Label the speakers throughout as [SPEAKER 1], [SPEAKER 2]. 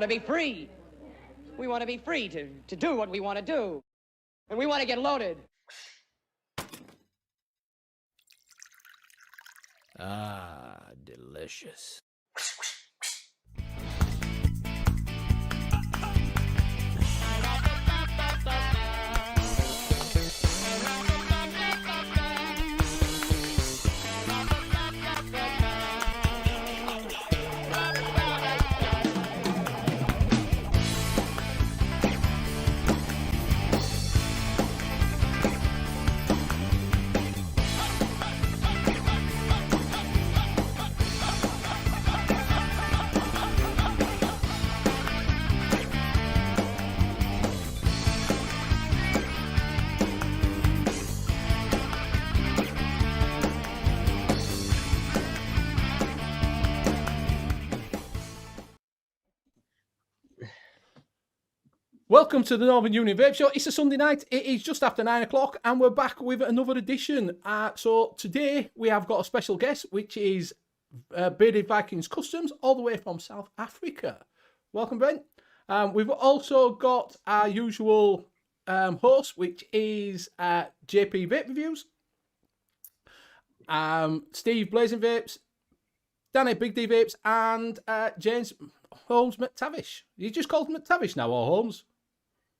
[SPEAKER 1] to be free. We want to be free to do what we want to do. And we want to get loaded.
[SPEAKER 2] Ah, delicious. Welcome to the Northern Union Vape Show. It's a Sunday night. It is just after 9 o'clock, and we're back with another edition. So today we have got a special guest, which is Bearded Vikings Customs, all the way from South Africa. Welcome, Brent. We've also got our usual host, which is JP Vape Reviews, Steve Blazing Vapes, Danny Big D Vapes, and James Holmes McTavish. You just called McTavish now, or Holmes?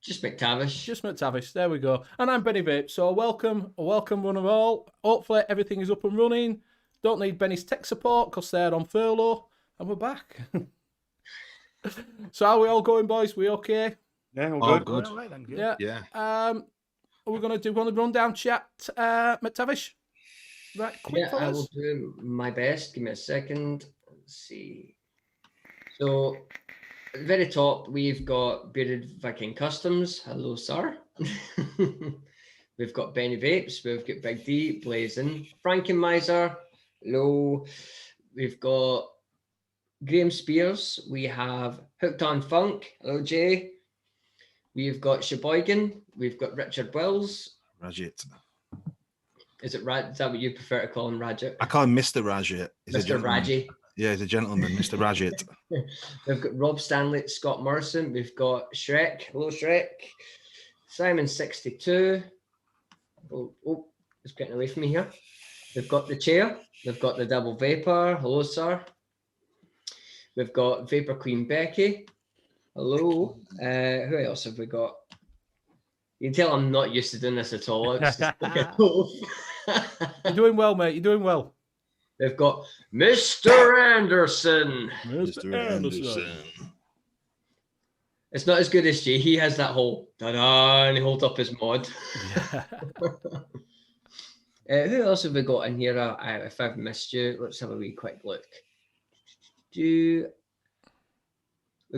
[SPEAKER 3] Just McTavish.
[SPEAKER 2] Just McTavish. There we go. And I'm Benny Vape. So welcome one of all. Hopefully everything is up and running. Don't need Benny's tech support because they're on furlough, and we're back. So how are we all going, boys? We okay?
[SPEAKER 4] Yeah,
[SPEAKER 5] all good.
[SPEAKER 4] All right, thank you.
[SPEAKER 2] Yeah. Are we going to do one rundown chat, McTavish? Right, quick
[SPEAKER 3] Yeah,
[SPEAKER 2] for
[SPEAKER 3] I
[SPEAKER 2] us.
[SPEAKER 3] will do my best. Give me a second. Let's see. So, at the very top, we've got Bearded Viking Customs. Hello, sir. We've got Benny Vapes. We've got Big D, Blazing, Frankenmiser. Hello. We've got Graham Spears. We have Hooked on Funk. Hello, Jay. We've got Sheboygan. We've got Richard Wells.
[SPEAKER 5] Rajit.
[SPEAKER 3] Is it Raj? Is that what you prefer to call him, Rajit?
[SPEAKER 5] I call him Mr. Rajit.
[SPEAKER 3] Mr. Raji.
[SPEAKER 5] Yeah, he's a gentleman, Mr. Rajit.
[SPEAKER 3] We've got Rob Stanley, Scott Morrison. We've got Shrek. Hello, Shrek. Simon62. Oh, it's getting away from me here. We've got the chair. We've got the double vapor. Hello, sir. We've got Vapor Queen Becky. Hello. Who else have we got? You can tell I'm not used to doing this at all. It's just
[SPEAKER 2] You're doing well, mate. You're doing well.
[SPEAKER 3] We've got Mr. Anderson.
[SPEAKER 5] Mr. Anderson.
[SPEAKER 3] It's not as good as Jay. He has that whole ta-da, and he holds up his mod. Who else have we got in here? If I've missed you, let's have a wee quick look. We've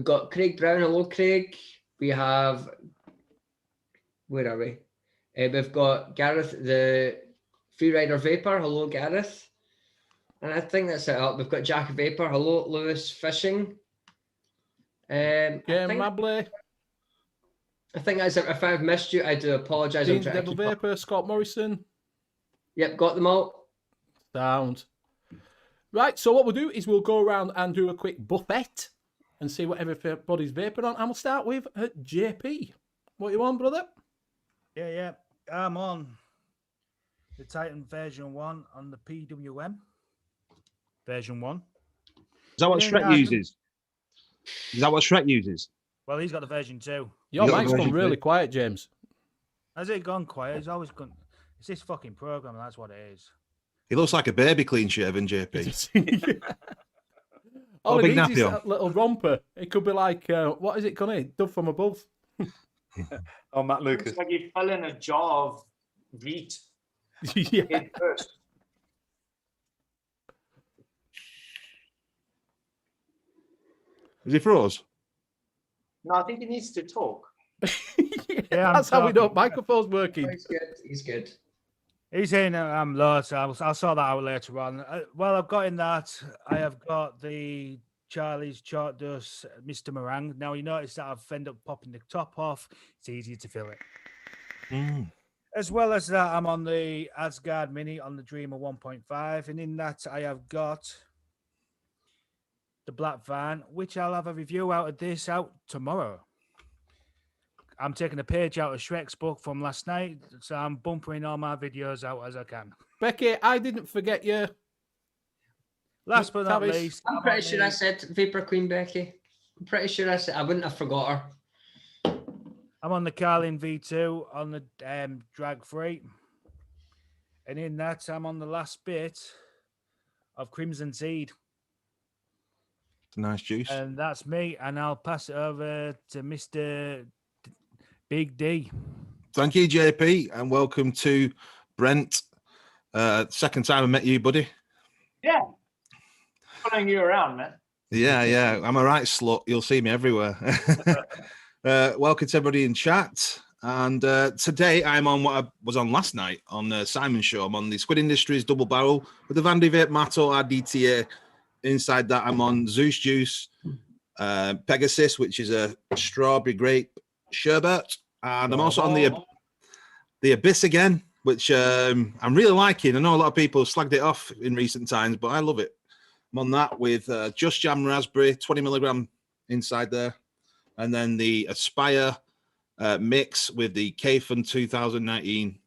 [SPEAKER 3] got Craig Brown. Hello, Craig. We have, where are we? We've got Gareth, the Freerider Vapor. Hello, Gareth. And I think that's it. We've got Jack Vapor. Hello, Lewis Fishing.
[SPEAKER 2] Mabley.
[SPEAKER 3] I think that's it. If I've missed you, I do apologise.
[SPEAKER 2] Dean Devil Vapor, Scott Morrison.
[SPEAKER 3] Yep, got them all.
[SPEAKER 2] Sound. Right, so what we'll do is we'll go around and do a quick buffet and see what everybody's vaping on. And we'll start with JP. What you on, brother?
[SPEAKER 4] Yeah. I'm on the Titan version 1 on the PWM. Version 1.
[SPEAKER 5] Is that what Shrek uses? Is that what Shrek uses?
[SPEAKER 4] Well, he's got the version 2.
[SPEAKER 2] Your mic's gone really quiet, James.
[SPEAKER 4] Has it gone quiet? It's always gone. It's this fucking program, and that's what it is.
[SPEAKER 5] He looks like a baby clean shaven, JP.
[SPEAKER 2] All it needs is that little romper. It could be like, what is it, Connie? Dove from above.
[SPEAKER 6] Oh, Matt Lucas.
[SPEAKER 7] It's like he fell in a jar of wheat.
[SPEAKER 2] Yeah.
[SPEAKER 7] Head first.
[SPEAKER 5] Is he froze?
[SPEAKER 7] No, I think he needs to talk.
[SPEAKER 2] Yeah, that's how we know microphone's working.
[SPEAKER 3] He's good.
[SPEAKER 4] He's saying I'm low, so I'll sort that out later on. Well, I've got in that. I have got the Charlie's Chalk Dust Mr. Meringue. Now, you notice that I've ended up popping the top off. It's easier to fill it. As well as that, I'm on the Asgard Mini on the Dreamer 1.5. And in that, I have got the black van, which I'll have a review out of this out tomorrow. I'm taking a page out of Shrek's book from last night, so I'm bumpering all my videos out as I can.
[SPEAKER 2] Becky, I didn't forget you.
[SPEAKER 4] Last but not
[SPEAKER 2] Tavis.
[SPEAKER 4] least,
[SPEAKER 3] I'm pretty sure I said Vapor Queen Becky. I'm pretty sure I said I wouldn't have forgot her.
[SPEAKER 4] I'm on the Carlin V2 on the drag free. And in that, I'm on the last bit of Crimson Seed.
[SPEAKER 5] Nice juice.
[SPEAKER 4] And that's me. And I'll pass it over to Mr. Big D.
[SPEAKER 5] Thank you, JP, and welcome to Brent. Second time I met you, buddy.
[SPEAKER 7] Yeah. Following you around, man.
[SPEAKER 5] Yeah. I'm a right slut. You'll see me everywhere. Welcome to everybody in chat. And today I'm on what I was on last night on Simon's show. I'm on the Squid Industries double barrel with the Vandy Vape Matto RDTA. Inside that, I'm on Zeus Juice, Pegasus, which is a strawberry grape sherbet. And I'm also on the Abyss again, which I'm really liking. I know a lot of people slagged it off in recent times, but I love it. I'm on that with Just Jam Raspberry, 20 milligram inside there. And then the Aspire mix with the Kafun 2019.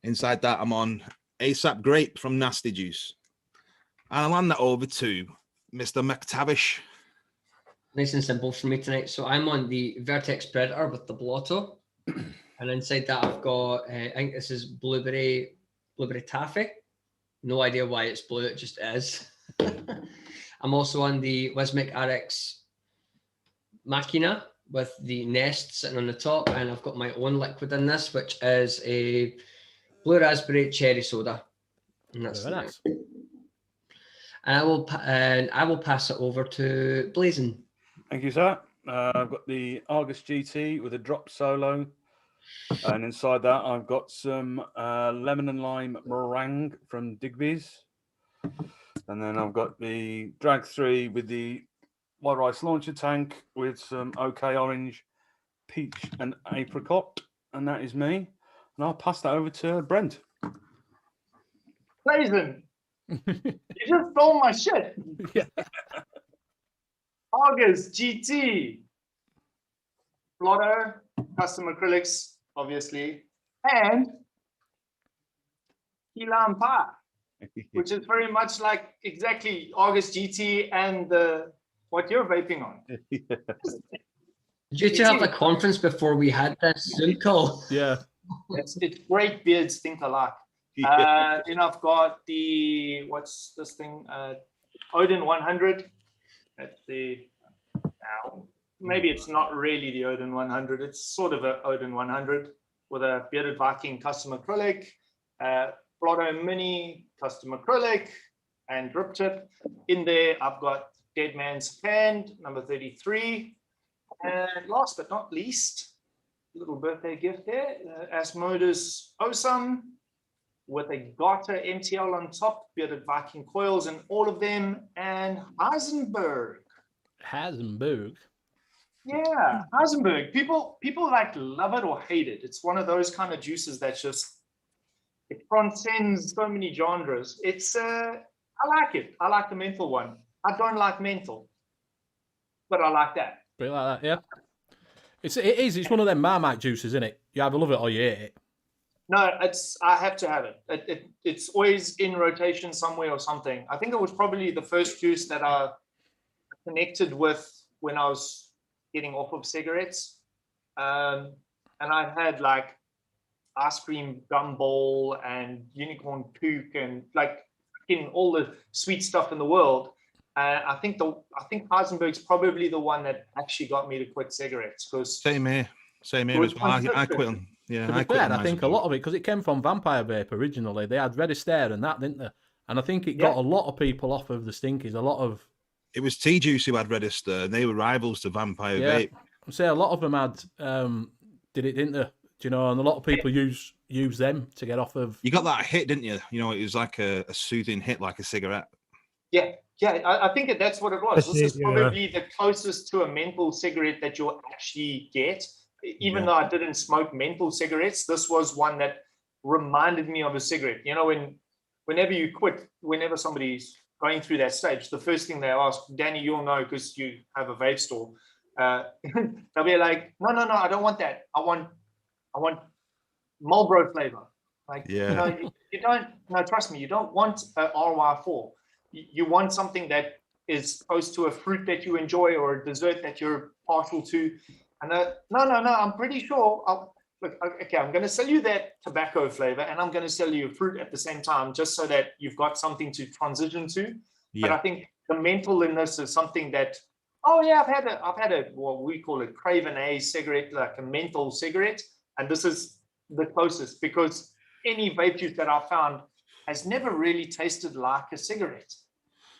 [SPEAKER 5] Inside that, I'm on ASAP Grape from Nasty Juice. And I'll hand that over to Mr. McTavish.
[SPEAKER 3] Nice and simple for me tonight. So I'm on the Vertex Predator with the Blotto. And inside that, I've got, I think this is blueberry taffy. No idea why it's blue, it just is. I'm also on the Wismic RX Machina with the Nest sitting on the top. And I've got my own liquid in this, which is a blue raspberry cherry soda. And that's
[SPEAKER 2] Very nice.
[SPEAKER 3] And I will pass it over to Blazing.
[SPEAKER 6] Thank you, sir. I've got the Argus GT with a drop solo. And inside that, I've got some lemon and lime meringue from Digby's. And then I've got the Drag 3 with the white rice launcher tank with some OK Orange, peach and apricot. And that is me. And I'll pass that over to Brent.
[SPEAKER 7] Blazing. You just stole my shit.
[SPEAKER 2] Yeah.
[SPEAKER 7] August GT. Blotto, custom acrylics, obviously, and key lime pie, which is very much like exactly August GT and what you're vaping on.
[SPEAKER 3] Did you have a conference before we had this Zoom call?
[SPEAKER 2] Yeah.
[SPEAKER 7] It's great beards think alike. Then I've got the, what's this thing? Odin 100. That's the, now, maybe it's not really the Odin 100. It's sort of a Odin 100 with a bearded Viking custom acrylic, Blotto Mini custom acrylic, and drip tip. In there, I've got Dead Man's Hand, number 33. And last but not least, little birthday gift there, Asmodus Osam with a Garter MTL on top, bearded Viking coils in all of them, and Heisenberg.
[SPEAKER 2] Heisenberg.
[SPEAKER 7] Yeah, Heisenberg. People like love it or hate it. It's one of those kind of juices that just, it transcends so many genres. It's I like it. I like the menthol one. I don't like menthol, but I like that.
[SPEAKER 2] Bit like that, yeah. It's one of them Marmite juices, isn't it? You either love it or you hate it.
[SPEAKER 7] No, I have to have it. It's always in rotation somewhere or something. I think it was probably the first juice that I connected with when I was getting off of cigarettes. And I had like ice cream gumball and unicorn puke and like in all the sweet stuff in the world. I think Heisenberg's probably the one that actually got me to quit cigarettes. Because
[SPEAKER 5] Same here as well. I quit them. Yeah,
[SPEAKER 2] I quit. I think a lot of it, because it came from Vampire Vape originally. They had Red Astaire and that, didn't they? And I think it got a lot of people off of the Stinkies.
[SPEAKER 5] It was T-Juice who had Red Astaire, and they were rivals to Vampire Vape.
[SPEAKER 2] I say a lot of them had did it, didn't they? Do you know? And a lot of people use them to get off of.
[SPEAKER 5] You got that hit, didn't you? You know, it was like a soothing hit, like a cigarette.
[SPEAKER 7] Yeah. I think that's what it was. This is probably the closest to a menthol cigarette that you'll actually get. Even though I didn't smoke menthol cigarettes, this was one that reminded me of a cigarette. You know, whenever you quit, whenever somebody going through that stage, the first thing they ask, Danny, you'll know because you have a vape store. They'll be like, no, I don't want that. I want Marlboro flavor. Like,
[SPEAKER 5] Yeah.
[SPEAKER 7] you don't. No, trust me, you don't want a RY4. You want something that is close to a fruit that you enjoy or a dessert that you're partial to. And no, I'm pretty sure. Look, okay, I'm going to sell you that tobacco flavor, and I'm going to sell you fruit at the same time, just so that you've got something to transition to. But I think the mental in this is something that, oh yeah, I've had a what we call a Craven A cigarette, like a menthol cigarette, and this is the closest, because any vape juice that I found has never really tasted like a cigarette.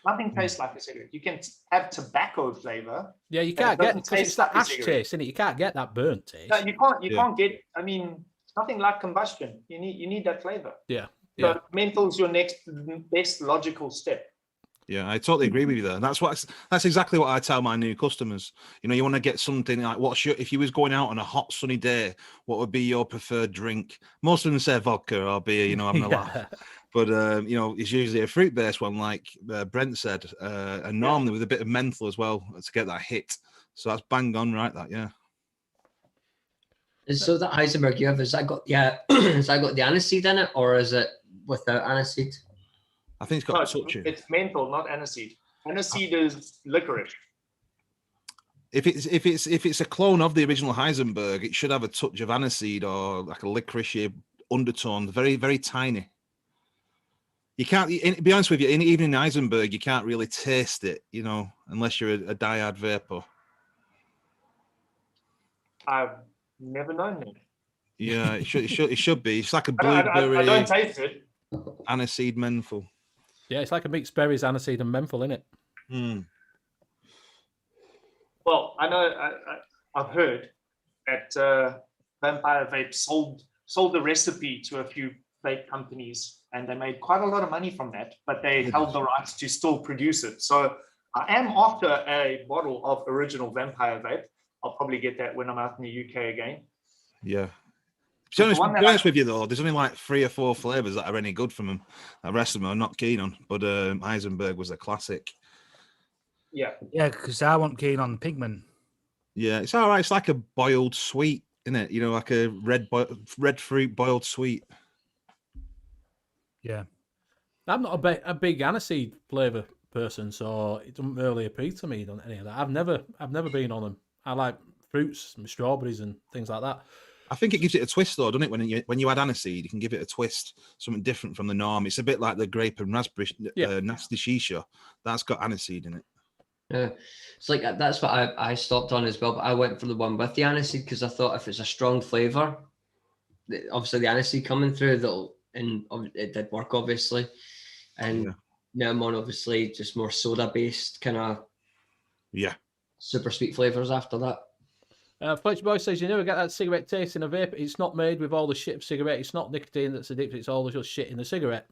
[SPEAKER 7] Nothing tastes like a cigarette. You can have tobacco flavor.
[SPEAKER 2] Yeah, you can't get, because it's that ash taste, isn't it? You can't get that burnt taste.
[SPEAKER 7] No, you can't get. I mean, it's nothing like combustion. You need that flavor.
[SPEAKER 2] Yeah.
[SPEAKER 7] So menthol's your next best logical step.
[SPEAKER 5] Yeah, I totally agree with you there. That's exactly what I tell my new customers. You want to get something like, if you was going out on a hot sunny day, what would be your preferred drink? Most of them say vodka or beer, having a laugh. But it's usually a fruit-based one, like Brent said, and normally with a bit of menthol as well to get that hit. So that's bang on, right? That
[SPEAKER 3] So that Heisenberg you have, has that got the aniseed in it, or is it without aniseed?
[SPEAKER 5] I think it's got a touch.
[SPEAKER 7] It's menthol, not aniseed. Aniseed is licorice.
[SPEAKER 5] If it's a clone of the original Heisenberg, it should have a touch of aniseed or like a licorice undertone, very, very tiny. You can't, be honest with you, even in Heisenberg, you can't really taste it, unless you're a diehard vapor.
[SPEAKER 7] I've never known that.
[SPEAKER 5] Yeah, it should be. It's like a blueberry.
[SPEAKER 7] I don't taste it.
[SPEAKER 5] Aniseed menthol.
[SPEAKER 2] Yeah, it's like a mixed berries, aniseed, and menthol, isn't it?
[SPEAKER 5] Mm.
[SPEAKER 7] Well, I know I've heard that Vampire Vape sold the recipe to a few vape companies, and they made quite a lot of money from that, but they held the rights to still produce it. So I am after a bottle of original Vampire Vape. I'll probably get that when I'm out in the UK again.
[SPEAKER 5] Yeah. To be honest with you, though, there's only like 3 or 4 flavors that are any good from them. The rest of them I'm not keen on, but Heisenberg was a classic.
[SPEAKER 7] Yeah.
[SPEAKER 4] Yeah, because I wasn't keen on pigment.
[SPEAKER 5] Yeah, it's all right. It's like a boiled sweet, isn't it? Like a red fruit boiled sweet.
[SPEAKER 4] Yeah.
[SPEAKER 2] I'm not a big aniseed flavour person, so it doesn't really appeal to me on any of that. I've never been on them. I like fruits, and strawberries and things like that.
[SPEAKER 5] I think it gives it a twist, though, doesn't it? When you add aniseed, you can give it a twist, something different from the norm. It's a bit like the grape and raspberry nasty shisha. That's got aniseed in it.
[SPEAKER 3] Yeah, it's like that's what I stopped on as well. But I went for the one with the aniseed because I thought if it's a strong flavour, obviously the aniseed coming through, it did work, obviously. And now I'm on obviously just more soda based kind of super sweet flavours after that.
[SPEAKER 2] Fletch Boy says, you never get that cigarette taste in a vape. It's not made with all the shit of cigarette. It's not nicotine that's addictive. It's all just shit in the cigarette,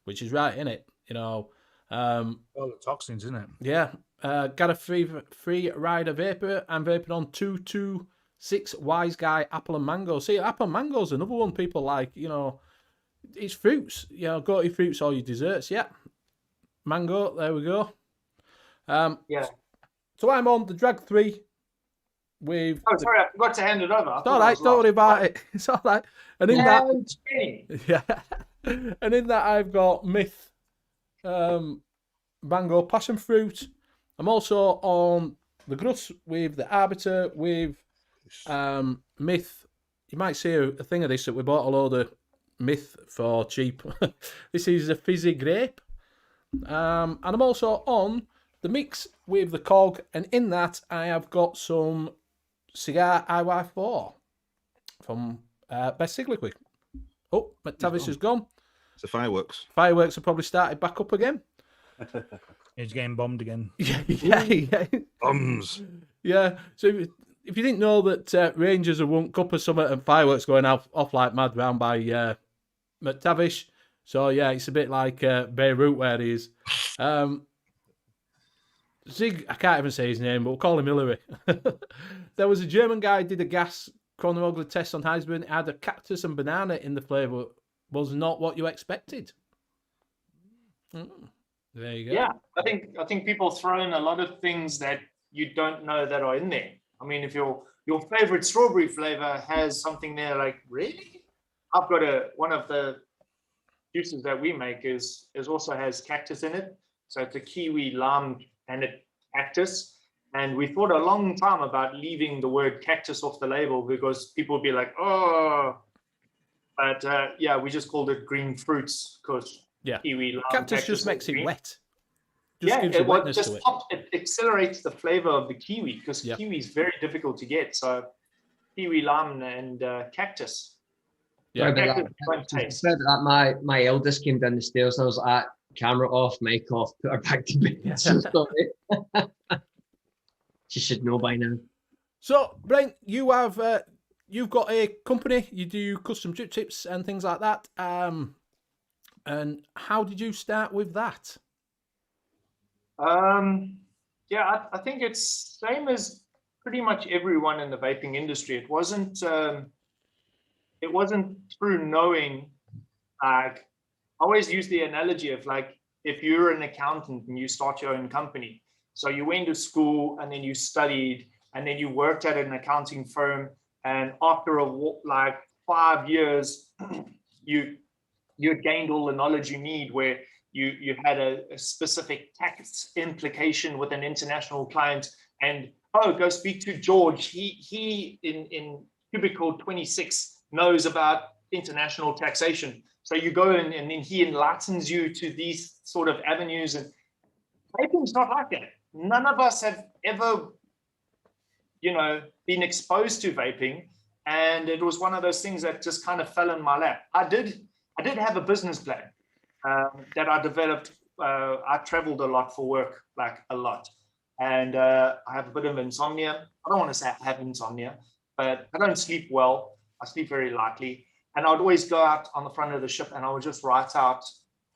[SPEAKER 2] which is right, isn't it? All
[SPEAKER 4] the toxins, isn't it?
[SPEAKER 2] Yeah. Got a free rider vapor. I'm vaping on 226 Wise Guy Apple and Mango. See, Apple and Mango's another one people like, it's fruits. Go to your fruits or your desserts. Yeah. Mango, there we go. So I'm on the Drag 3. With
[SPEAKER 7] sorry, I forgot to hand it over.
[SPEAKER 2] It's all right, don't worry about it. It's all right. And in and in that I've got Myth, Mango, Passion Fruit. I'm also on the Gruss with the Arbiter with Myth. You might see a thing of this that we bought a load of Myth for cheap. This is a fizzy grape. And I'm also on the mix with the Cog, and in that I have got some Cigar IY4 from Best Cyclic. Oh, McTavish has gone.
[SPEAKER 5] It's the fireworks.
[SPEAKER 2] Fireworks have probably started back up again.
[SPEAKER 4] He's getting bombed again.
[SPEAKER 2] Yeah.
[SPEAKER 5] Bombs.
[SPEAKER 2] Yeah. So if you didn't know that Rangers have won Cup of Summit and fireworks going off like mad round by McTavish. So yeah, it's a bit like Beirut where he is. Zig, I can't even say his name, but we'll call him Hillary. There was a German guy who did a gas chronological test on Heisenberg. It had a cactus and banana in the flavour. Was not what you expected. There you go.
[SPEAKER 7] Yeah, I think people throw in a lot of things that you don't know that are in there. I mean, if your favorite strawberry flavor has something there, like, really? I've got one of the juices that we make is also has cactus in it. So it's a kiwi, lime, and a cactus. And we thought a long time about leaving the word cactus off the label because people would be like, oh. But yeah, we just called it green fruits because kiwi, lime,
[SPEAKER 2] cactus just makes it wet. Just gives you wetness to it.
[SPEAKER 7] It accelerates the flavor of the kiwi because kiwi is very difficult to get. So kiwi, lime, and cactus.
[SPEAKER 3] Yeah, my eldest came down the stairs and I was like, camera off, mic off, put her back to bed. So sorry. She should know by now.
[SPEAKER 2] So, Brian, you have you've got a company. You do custom drip tips and things like that. And how did you start with that?
[SPEAKER 7] Yeah, I think it's same as pretty much everyone in the vaping industry. It wasn't through knowing. Like, I always use the analogy of like if you're an accountant and you start your own company. So you went to school and then you studied and then you worked at an accounting firm. And after like 5 years, you gained all the knowledge you need where you had a specific tax implication with an international client. And, oh, go speak to George. He in cubicle 26 knows about international taxation. So you go in and then he enlightens you to these sort of avenues. And vaping's not like that. None of us have ever, been exposed to vaping. And it was one of those things that just kind of fell in my lap. I did have a business plan that I developed. I traveled a lot for work, like a lot. And I have a bit of insomnia. I don't want to say I have insomnia, but I don't sleep well. I sleep very lightly. And I would always go out on the front of the ship and I would just write out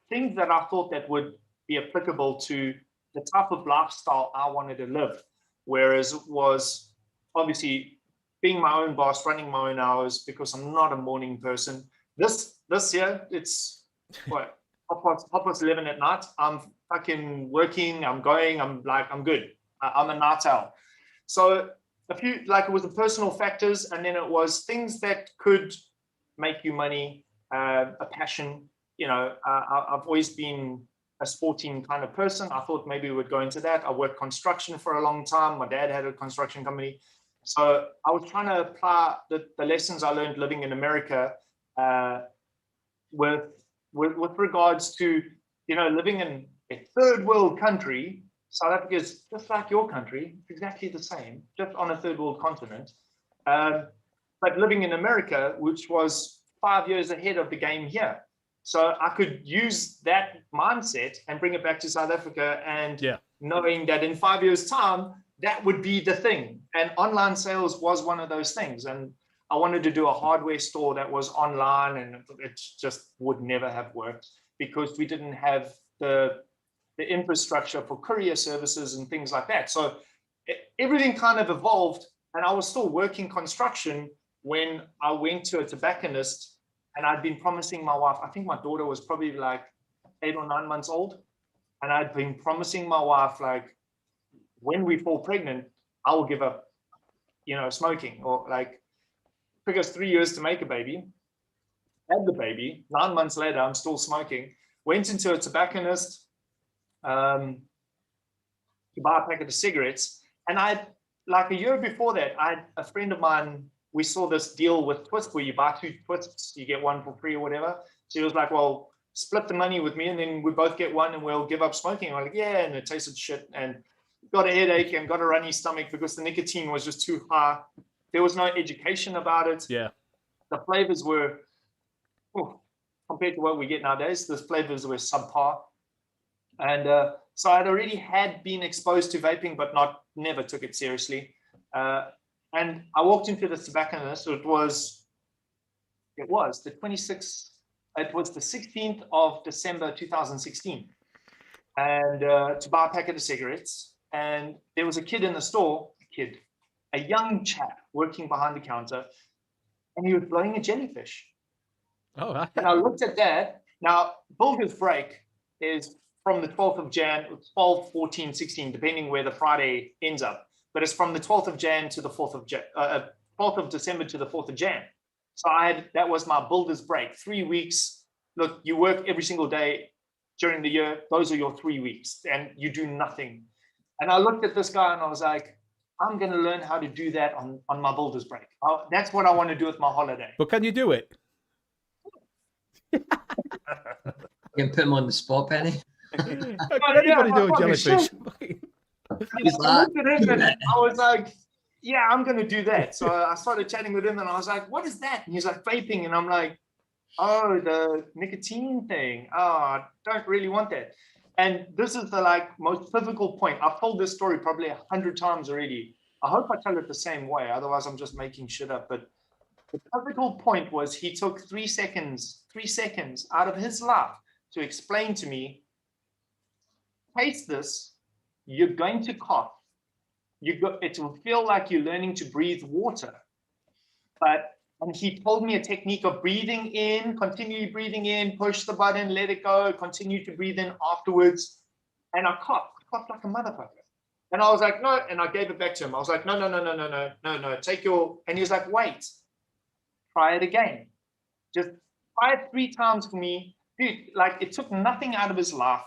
[SPEAKER 7] things that I thought that would be applicable to the type of lifestyle I wanted to live. Whereas it was obviously being my own boss, running my own hours, because I'm not a morning person. This year, it's what, half past 11 at night. I'm fucking working, I'm going, I'm good. I'm a night owl. So it was the personal factors, and then it was things that could make you money, a passion. I've always been a sporting kind of person. I thought maybe we would go into that. I worked construction for a long time. My dad had a construction company. So I was trying to apply the lessons I learned living in America with regards to, living in a third world country. South Africa is just like your country. It's exactly the same, just on a third world continent. But living in America, which was 5 years ahead of the game here. So I could use that mindset and bring it back to South Africa, and knowing that in 5 years' time, that would be the thing. And online sales was one of those things. And I wanted to do a hardware store that was online, and it just would never have worked because we didn't have the infrastructure for courier services and things like that. So everything kind of evolved, and I was still working construction when I went to a tobacconist. And I'd been promising my wife, I think my daughter was probably like 8 or 9 months old. And I'd been promising my wife, like, when we fall pregnant, I will give up, smoking. Or like, it took us 3 years to make a baby. Had the baby. 9 months later, I'm still smoking. Went into a tobacconist to buy a packet of cigarettes. And like a year before that, a friend of mine, we saw this deal with Twist where you buy 2 Twists, you get 1 for free or whatever. So he was like, well, split the money with me and then we both get 1 and we'll give up smoking. I'm like, yeah, and it tasted shit and got a headache and got a runny stomach because the nicotine was just too high. There was no education about it.
[SPEAKER 2] Yeah.
[SPEAKER 7] The flavors were, compared to what we get nowadays, the flavors were subpar. And so I'd already been exposed to vaping, but never took it seriously. And I walked into the tobacconist. It was the 26th. It was the 16th of December 2016, and to buy a packet of cigarettes. And there was a kid in the store, a young chap working behind the counter, and he was blowing a jellyfish.
[SPEAKER 2] Oh,
[SPEAKER 7] and I looked at that. Now, Builder's Break is from the 12th of Jan, 12, 14, 16, depending where the Friday ends up. But it's from the 12th of Jan to the 4th of 12th of December to the 4th of Jan. So that was my builder's break. 3 weeks. Look, you work every single day during the year. Those are your 3 weeks, and you do nothing. And I looked at this guy and I was like, I'm going to learn how to do that on my builder's break. That's what I want to do with my holiday.
[SPEAKER 2] But can you do it?
[SPEAKER 3] You can put him on the spot, Penny.
[SPEAKER 2] Can anybody do a jellyfish?
[SPEAKER 7] I looked at him and I was like, yeah, I'm going to do that. So I started chatting with him and I was like, what is that? And he's like, vaping. And I'm like, oh, the nicotine thing. Oh, I don't really want that. And this is the most pivotal point. I've told this story probably 100 times already. I hope I tell it the same way. Otherwise, I'm just making shit up. But the pivotal point was he took 3 seconds out of his life to explain to me, taste this, you're going to cough. It will feel like you're learning to breathe water. And he told me a technique of breathing in, continually breathing in, push the button, let it go, continue to breathe in afterwards. And I coughed like a motherfucker. And I was like, no, and I gave it back to him. I was like, no, take your, and he was like, wait, try it again. Just try it 3 times for me. Dude, it took nothing out of his life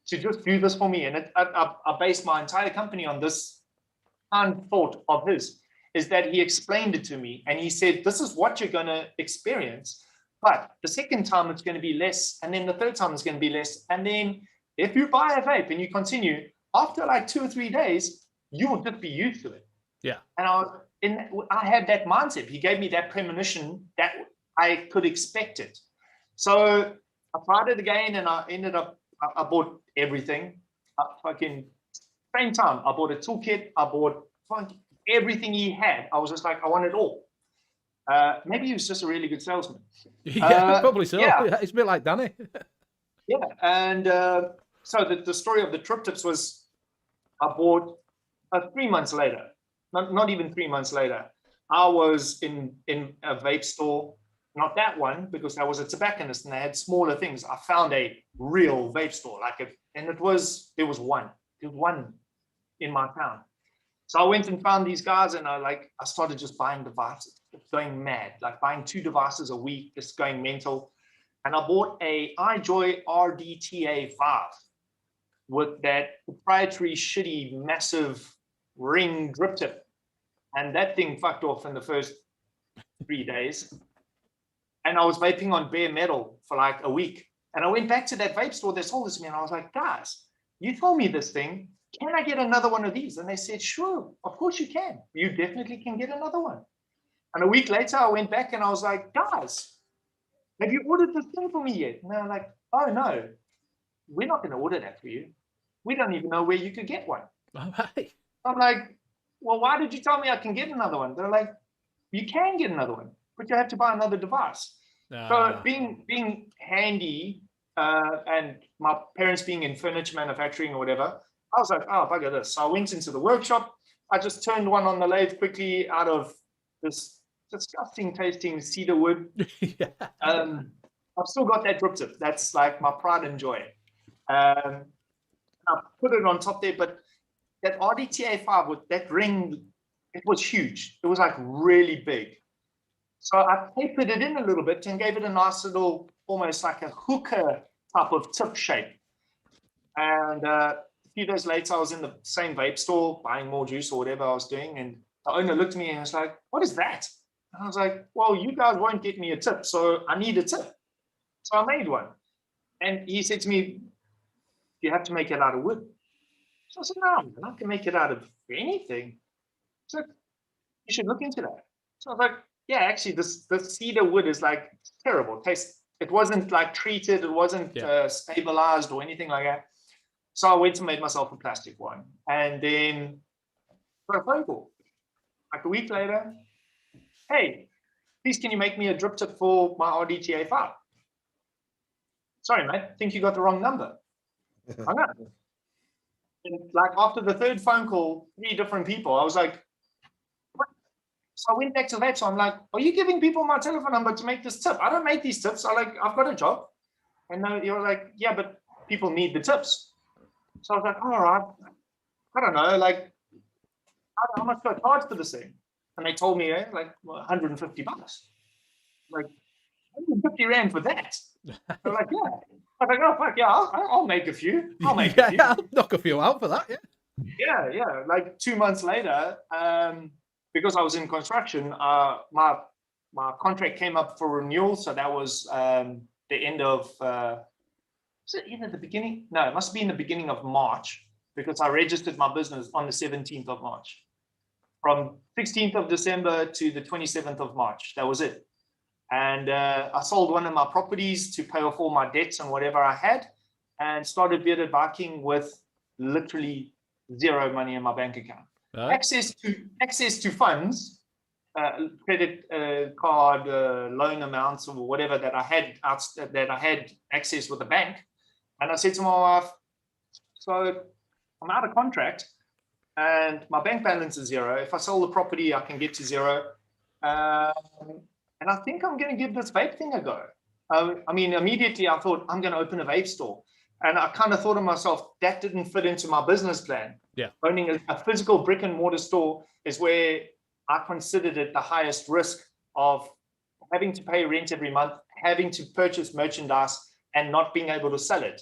[SPEAKER 7] to just do this for me. And I based my entire company on this thought of his, is that he explained it to me and he said, this is what you're going to experience. But the second time it's going to be less. And then the third time it's going to be less. And then if you buy a vape and you continue, after 2 or 3 days, you will just be used to it.
[SPEAKER 2] Yeah.
[SPEAKER 7] And I had that mindset. He gave me that premonition that I could expect it. So I tried it again and I ended up, I bought everything. Same time, I bought a toolkit. I bought everything he had. I was just like, I want it all. Maybe he was just a really good salesman.
[SPEAKER 2] Yeah, probably so.
[SPEAKER 7] Yeah.
[SPEAKER 2] It's a bit like Danny.
[SPEAKER 7] Yeah, and so the story of the trip tips was, I bought 3 months later, not even 3 months later, I was in a vape store, not that one, because I was a tobacconist and they had smaller things. I found a real vape store, and there was one in my town. So I went and found these guys and I started just buying devices, going mad, buying 2 devices a week, just going mental. And I bought a iJoy RDTA 5 with that proprietary, shitty, massive ring drip tip. And that thing fucked off in the first 3 days. And I was vaping on bare metal for a week. And I went back to that vape store, they sold this to me, and I was like, guys, you told me this thing. Can I get another one of these? And they said, sure, of course you can. You definitely can get another one. And a week later, I went back and I was like, guys, have you ordered this thing for me yet? And they're like, oh, no, we're not going to order that for you. We don't even know where you could get one.
[SPEAKER 2] All right.
[SPEAKER 7] I'm like, well, why did you tell me I can get another one? They're like, you can get another one, but you have to buy another device. So being handy and my parents being in furniture manufacturing or whatever, I was like, oh, bugger this. So I went into the workshop. I just turned one on the lathe quickly out of this disgusting tasting cedar wood.
[SPEAKER 2] Yeah.
[SPEAKER 7] I've still got that drip tip. That's my pride and joy. I put it on top there, but that RDTA 5 with that ring, it was huge. It was really big. So I tapered it in a little bit and gave it a nice little, almost like a hookah type of tip shape. And a few days later, I was in the same vape store buying more juice or whatever I was doing. And the owner looked at me and was like, what is that? And I was like, well, you guys won't get me a tip, so I need a tip. So I made one. And he said to me, you have to make it out of wood. So I said, no, man, I can make it out of anything. So you should look into that. So I was like, yeah, actually, the cedar wood is terrible. It wasn't treated, it wasn't stabilized or anything like that. So I went and made myself a plastic one. And then got a phone call. A week later, hey, please can you make me a drip tip for my RDTA 5? Sorry, mate, I think you got the wrong number. I know. And after the third phone call, 3 different people, I was like, what? So I went back to that. So I'm like, are you giving people my telephone number to make this tip? I don't make these tips. I've got a job. And you're like, yeah, but people need the tips. So I was like, all right, I don't know, like, how much do I charge for this thing? And they told me, like, well, $150. Like, 150 Rand for that? They're like, yeah. I was like, oh, fuck, yeah, I'll make a few. I'll make a few.
[SPEAKER 2] I'll knock a few out for that, yeah.
[SPEAKER 7] Yeah. Like 2 months later, because I was in construction, my contract came up for renewal. So that was the end of, was it even at the beginning? No, it must be in the beginning of March, because I registered my business on the 17th of March. From 16th of December to the 27th of March, that was it. And I sold one of my properties to pay off all my debts and whatever I had, and started bearded biking with literally zero money in my bank account. Right. Access to funds, credit card, loan amounts, or whatever that I had access with the bank. And I said to my wife, so I'm out of contract and my bank balance is zero. If I sell the property, I can get to zero. And I think I'm going to give this vape thing a go. I mean, immediately I thought I'm going to open a vape store. And I kind of thought to myself, that didn't fit into my business plan.
[SPEAKER 2] Yeah.
[SPEAKER 7] Owning a physical brick and mortar store is where I considered it the highest risk of having to pay rent every month, having to purchase merchandise and not being able to sell it.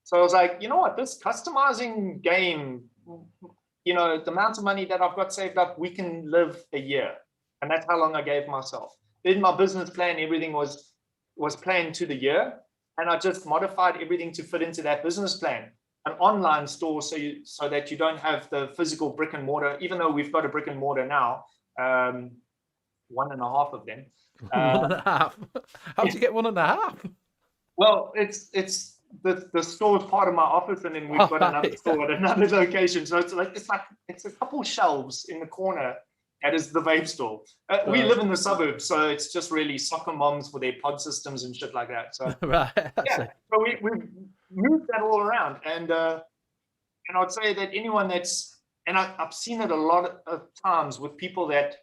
[SPEAKER 7] So I was like, you know what, this customizing game, you know, the amount of money that I've got saved up, we can live a year. And that's how long I gave myself. In my business plan, everything was planned to the year. And I just modified everything to fit into that business plan. An online store so that you don't have the physical brick and mortar, even though we've got a brick and mortar now, 1.5 of them.
[SPEAKER 2] 1.5? How'd you get 1.5?
[SPEAKER 7] Well, it's the store is part of my office, and then we've got another store at another location. So it's a couple shelves in the corner. That is the vape store. We live in the suburbs, so it's just really soccer moms for their pod systems and shit like that. So
[SPEAKER 2] right.
[SPEAKER 7] Yeah, so we moved that all around, and I'd say that anyone that's, and I've seen it a lot of times with people that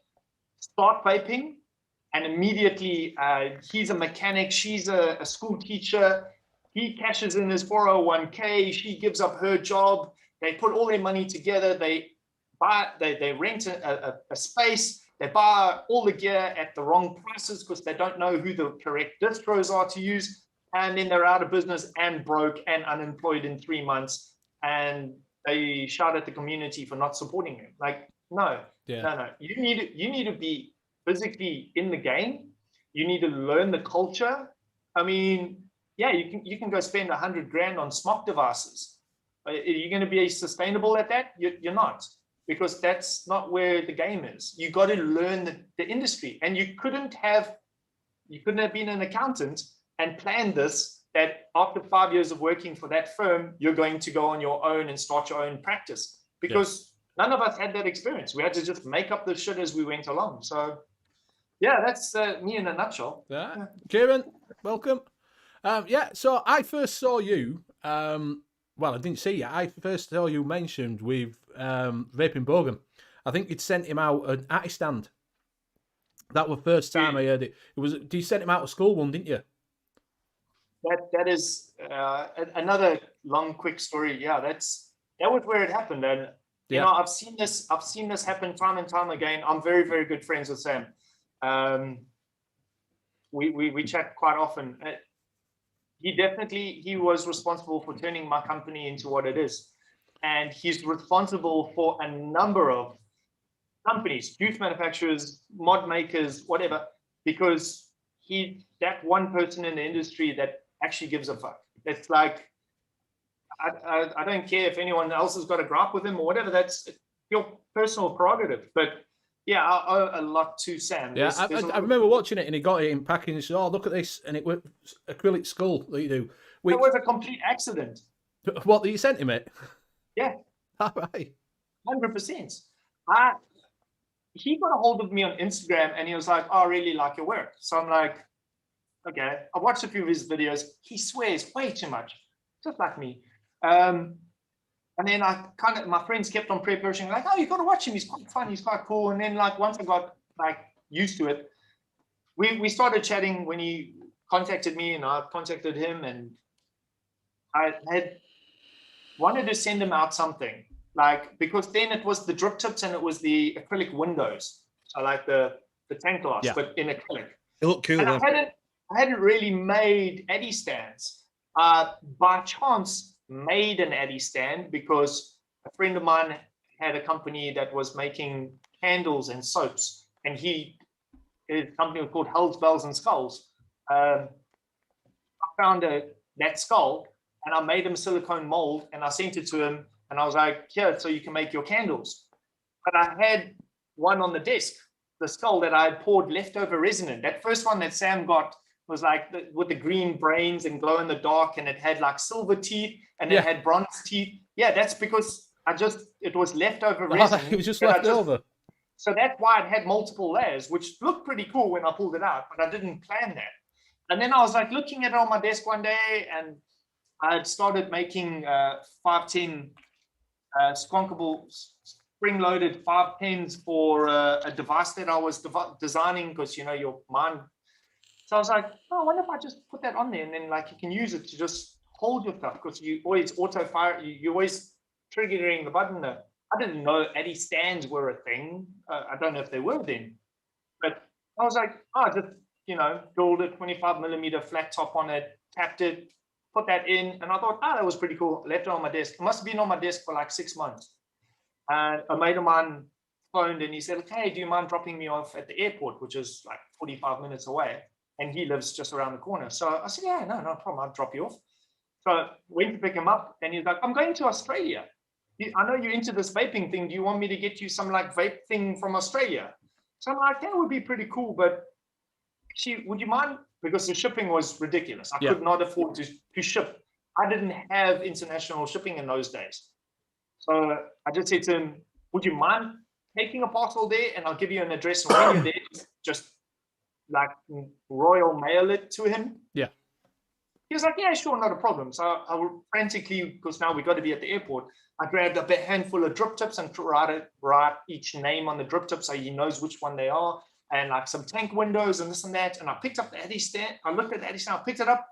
[SPEAKER 7] start vaping, and immediately he's a mechanic, she's a school teacher, he cashes in his 401k, she gives up her job, they put all their money together, they rent a space, they buy all the gear at the wrong prices because they don't know who the correct distros are to use, and then they're out of business and broke and unemployed in 3 months, and they shout at the community for not supporting them. Like, no. You need to be physically in the game. You need to learn the culture. I mean, yeah, you can go spend 100 grand on smoke devices. Are you going to be sustainable at that? You're not. Because that's not where the game is. You got to learn the industry, and you couldn't have been an accountant and planned this, that after 5 years of working for that firm, you're going to go on your own and start your own practice, because none of us had that experience. We had to just make up the shit as we went along. So yeah, that's me in a nutshell.
[SPEAKER 2] Yeah. Kieran, welcome. So I first saw you, well, I didn't see you. I first saw you mentioned with Vaping Bogan. I think you'd sent him out an artist stand. That was the first time I heard it. You sent him out of school one, didn't you?
[SPEAKER 7] That is another long, quick story. Yeah, that was where it happened. And you know, I've seen this happen time and time again. I'm very, very good friends with Sam. We chat quite often. He was responsible for turning my company into what it is. And he's responsible for a number of companies, juice manufacturers, mod makers, whatever, because he's that one person in the industry that actually gives a fuck. It's like, I don't care if anyone else has got a gripe with him or whatever, that's your personal prerogative. But yeah, I owe a lot to Sam.
[SPEAKER 2] Yeah, I remember watching it, and he got it in packing and said, "Oh, look at this," and it was acrylic skull that you do.
[SPEAKER 7] It was a complete accident.
[SPEAKER 2] What, that you sent him it?
[SPEAKER 7] Yeah.
[SPEAKER 2] All right.
[SPEAKER 7] 100%. He got a hold of me on Instagram, and he was like, "Oh, I really like your work." So I'm like, okay. I watched a few of his videos. He swears way too much, just like me. And then my friends kept on pushing, like, "Oh, you got to watch him. He's quite fun. He's quite cool." And then like once I got like used to it, we started chatting when he contacted me and I contacted him, and I had wanted to send him out something, like, because then it was the drip tips and it was the acrylic windows. So like the tank glass,
[SPEAKER 2] Yeah.
[SPEAKER 7] but in acrylic.
[SPEAKER 5] It looked cool.
[SPEAKER 7] And
[SPEAKER 5] Then.
[SPEAKER 7] I hadn't really made Addy stands. By chance, made an Addy stand because a friend of mine had a company that was making candles and soaps, and his company was called Hells, Bells, and Skulls. I found that skull, and I made him a silicone mold, and I sent it to him, and I was like, "Here, so you can make your candles." But I had one on the desk, the skull that I had poured leftover resin in. That first one that Sam got was like with the green brains and glow in the dark, and it had like silver teeth and it had bronze teeth. Yeah, that's because it was leftover resin.
[SPEAKER 2] It was just left over.
[SPEAKER 7] So that's why it had multiple layers, which looked pretty cool when I pulled it out, but I didn't plan that. And then I was like looking at it on my desk one day, and I had started making 510 skonkable spring-loaded 510s for a device that I was designing, because your mind. So I was like, oh, I wonder if I just put that on there, and then like you can use it to just hold your stuff, because you always auto fire. You always triggering the button. I didn't know Addy stands were a thing. I don't know if they were then, but I was like, oh, just build a 25mm flat top on it, tapped it, put that in, and I thought, that was pretty cool. Left it on my desk. It must have been on my desk for like 6 months. And a mate of mine phoned and he said, "Hey, do you mind dropping me off at the airport, which is like 45 minutes away?" And he lives just around the corner. So I said, "Yeah, no problem. I'll drop you off." So went to pick him up, and he's like, "I'm going to Australia. I know you're into this vaping thing. Do you want me to get you some like vape thing from Australia?" So I'm like, "That would be pretty cool, but actually, would you mind?" Because the shipping was ridiculous. I could not afford to ship. I didn't have international shipping in those days. So I just said to him, "Would you mind taking a parcel there, and I'll give you an address, and when you're there, just like royal mail it to him?"
[SPEAKER 2] Yeah.
[SPEAKER 7] He was like, "Yeah, sure, not a problem." So I would frantically, because now we got to be at the airport, I grabbed a handful of drip tips and write each name on the drip tip so he knows which one they are, and like some tank windows and this and that. And I picked up the Addy stand. I looked at the Addy stand. I picked it up.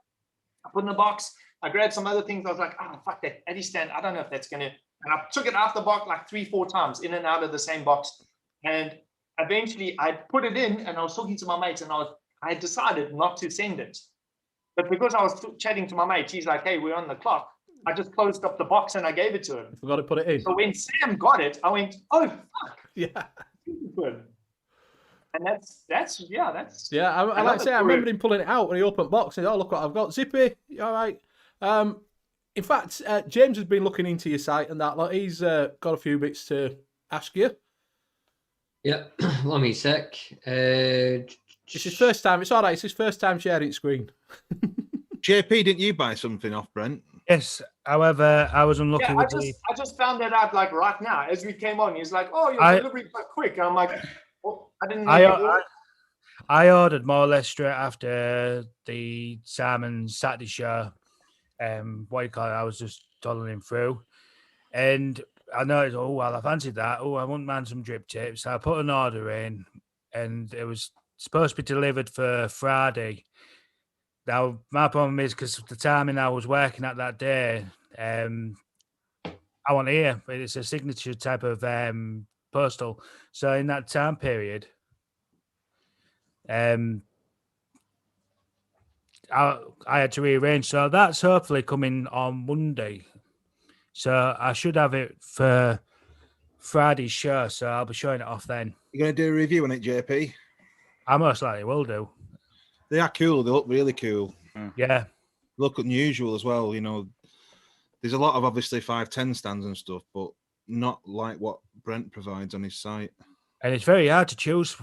[SPEAKER 7] I put it in the box. I grabbed some other things. I was like, fuck that Addy stand. I don't know if that's going to. And I took it out the box like 3-4 times, in and out of the same box. And eventually I put it in, and I was talking to my mates, and I had decided not to send it. But because I was chatting to my mate, he's like, "Hey, we're on the clock." I just closed up the box and I gave it to him.
[SPEAKER 2] Forgot to put it in.
[SPEAKER 7] So when Sam got it, I went, "Oh, fuck."
[SPEAKER 2] Yeah.
[SPEAKER 7] Good. And that's
[SPEAKER 2] yeah. I like to say, I remember him pulling it out when he opened the box and, "Oh, look what I've got, Zippy." All right. In fact, James has been looking into your site and that. Like, he's got a few bits to ask you.
[SPEAKER 3] Yep. Let me sec.
[SPEAKER 2] It's his first time. It's all right. It's his first time sharing screen.
[SPEAKER 5] JP, didn't you buy something off Brent?
[SPEAKER 4] Yes. However, I was unlucky
[SPEAKER 7] I just found that out like right now as we came on. He's like, "Oh, your delivery was quick." And I'm like, "Oh, I didn't know."
[SPEAKER 4] I ordered more or less straight after the Simon Saturday show. What do you call it? I was just toddling him through, and I noticed, "Oh, well, I fancied that. Oh, I wouldn't mind some drip tips." So I put an order in, and it was supposed to be delivered for Friday. Now, my problem is because the timing I was working at that day, I want to hear, but it's a signature type of postal. So in that time period, I had to rearrange. So that's hopefully coming on Monday. So I should have it for Friday's show. So I'll be showing it off then.
[SPEAKER 5] You're going to do a review on it, JP?
[SPEAKER 4] I most likely will do.
[SPEAKER 5] They are cool. They look really cool.
[SPEAKER 4] Yeah.
[SPEAKER 5] Look unusual as well. There's a lot of obviously 510 stands and stuff, but not like what Brent provides on his site.
[SPEAKER 4] And it's very hard to choose,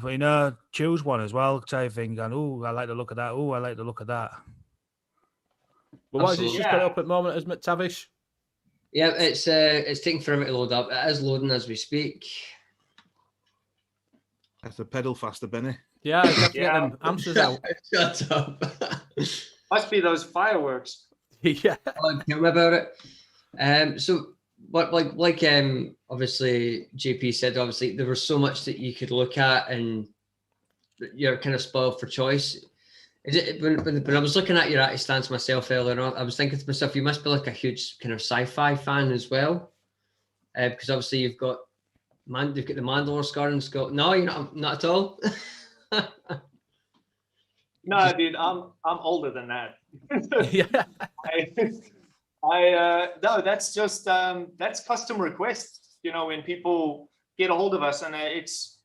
[SPEAKER 4] choose one as well, type thing. Going, "Oh, I like the look of that. Oh, I like the look of that."
[SPEAKER 2] But what is it? Just got it up at the moment as McTavish?
[SPEAKER 3] Yeah, it's taking forever to load up. It is loading as we speak.
[SPEAKER 5] That's the pedal faster, Benny.
[SPEAKER 2] Yeah, I have to get them answers out.
[SPEAKER 3] Shut up.
[SPEAKER 7] Must be those fireworks.
[SPEAKER 2] Yeah.
[SPEAKER 3] Tell me about it. So, but like obviously JP said, obviously there was so much that you could look at, and you're kind of spoiled for choice. Is it when I was looking at your artist stance myself earlier on, I was thinking to myself, you must be like a huge kind of sci-fi fan as well, because obviously you've got the Mandalore scar and Scott. No, you're not at all.
[SPEAKER 7] No, dude, I'm older than that.
[SPEAKER 2] Yeah.
[SPEAKER 7] No, that's just that's custom requests. You know, when people get a hold of us, and it's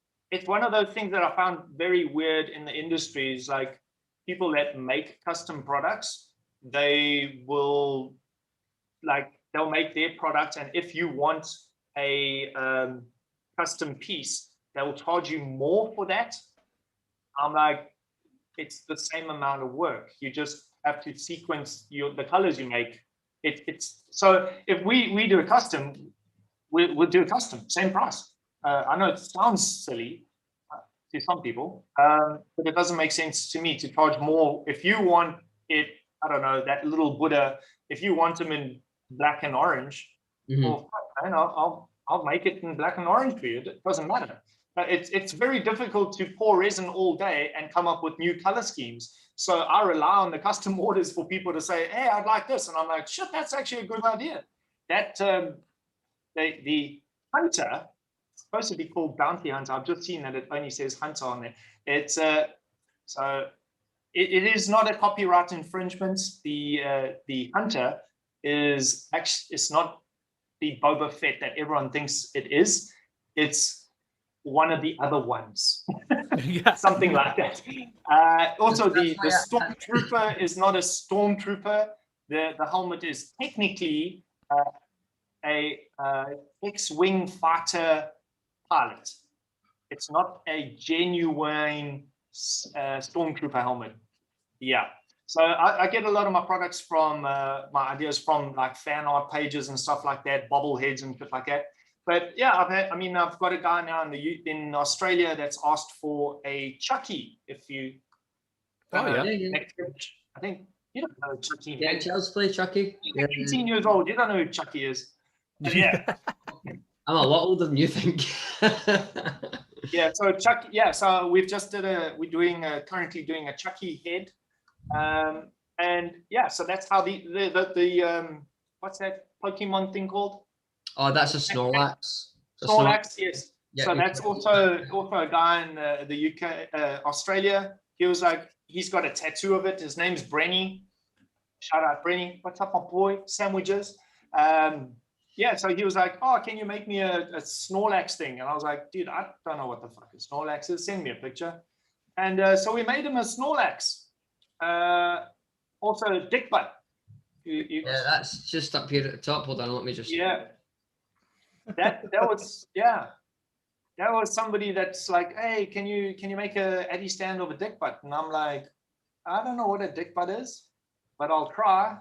[SPEAKER 7] one of those things that I found very weird in the industry is like people that make custom products, they'll make their product, and if you want a custom piece, they'll charge you more for that. I'm like, it's the same amount of work. You just have to sequence the colors you make. It's so if we do a custom, we'll do a custom, same price. I know it sounds silly to some people, but it doesn't make sense to me to charge more. If you want it, I don't know, that little Buddha, if you want them in black and orange, well, fine, I'll make it in black and orange for you. It doesn't matter. It's very difficult to pour resin all day and come up with new color schemes. So I rely on the custom orders for people to say, hey, I'd like this. And I'm like, shit, that's actually a good idea. That the hunter, it's supposed to be called bounty hunter. I've just seen that it only says hunter on there. It's so it is not a copyright infringement. The hunter is actually, it's not the Boba Fett that everyone thinks it is. It's one of the other ones.
[SPEAKER 2] Yeah.
[SPEAKER 7] Something like that. Also, the stormtrooper is not a stormtrooper. The helmet is technically a X-wing fighter pilot. It's not a genuine stormtrooper helmet. Yeah. So I get a lot of my products from my ideas from like fan art pages and stuff like that, bobbleheads and stuff like that. But yeah, I've got a guy now in Australia that's asked for a Chucky. If you,
[SPEAKER 2] yeah.
[SPEAKER 7] I think you don't know Chucky.
[SPEAKER 3] Yeah, Charles play Chucky.
[SPEAKER 7] You're 18 years old. You don't know who Chucky is. But yeah.
[SPEAKER 3] I'm a lot older than you think.
[SPEAKER 7] Yeah. So Chucky. Yeah. So we've just currently doing a Chucky head, and yeah. So that's how the what's that Pokemon thing called?
[SPEAKER 3] Oh, that's a Snorlax.
[SPEAKER 7] Snorlax, yes.
[SPEAKER 3] Yeah,
[SPEAKER 7] so that's also a guy in the UK, Australia. He was like, he's got a tattoo of it. His name's Brenny. Shout out, Brenny. What's up, my boy? Sandwiches. Yeah, so he was like, oh, can you make me a Snorlax thing? And I was like, dude, I don't know what the fuck a Snorlax is. Send me a picture. And so we made him a Snorlax. Also, a dick butt.
[SPEAKER 3] Yeah, that's just up here at the top. Hold on, let me just.
[SPEAKER 7] Yeah. That was somebody that's like, hey, can you make a Addy stand of a dick butt? And I'm like, I don't know what a dick butt is, but I'll try.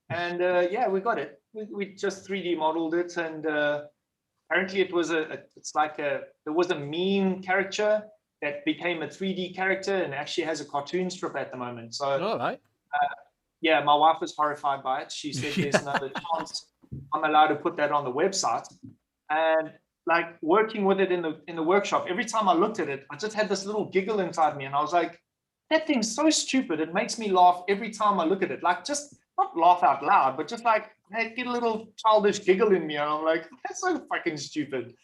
[SPEAKER 7] And yeah, we got it. We just 3D modeled it, and apparently it was there was a meme character that became a 3D character and actually has a cartoon strip at the moment. So
[SPEAKER 2] All right.
[SPEAKER 7] yeah, my wife was horrified by it. She said there's no chance I'm allowed to put that on the website. And like working with it in the workshop, every time I looked at it, I just had this little giggle inside me, and I was like, that thing's so stupid. It makes me laugh every time I look at it. Like, just not laugh out loud, but just like, hey, get a little childish giggle in me. And I'm like, that's so fucking stupid.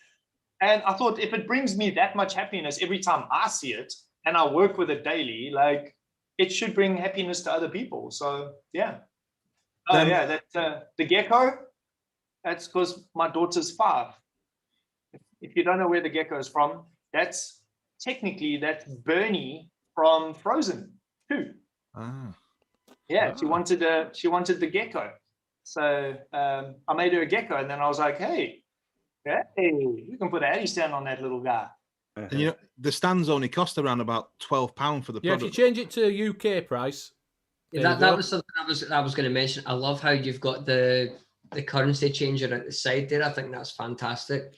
[SPEAKER 7] And I thought, if it brings me that much happiness every time I see it and I work with it daily, like, it should bring happiness to other people. So yeah. Oh yeah, that the gecko, that's because my daughter's 5. If you don't know where the gecko is from, that's Bernie from Frozen 2.
[SPEAKER 5] Ah.
[SPEAKER 7] Yeah, she wanted the gecko. So I made her a gecko, and then I was like, hey, you can put an Addy stand on that little guy.
[SPEAKER 5] And you know, the stands only cost around about £12 for the
[SPEAKER 2] Yeah, if
[SPEAKER 5] product.
[SPEAKER 2] you change it to UK price.
[SPEAKER 3] That was something I was going to mention. I love how you've got the currency changer at the side there. I think that's fantastic.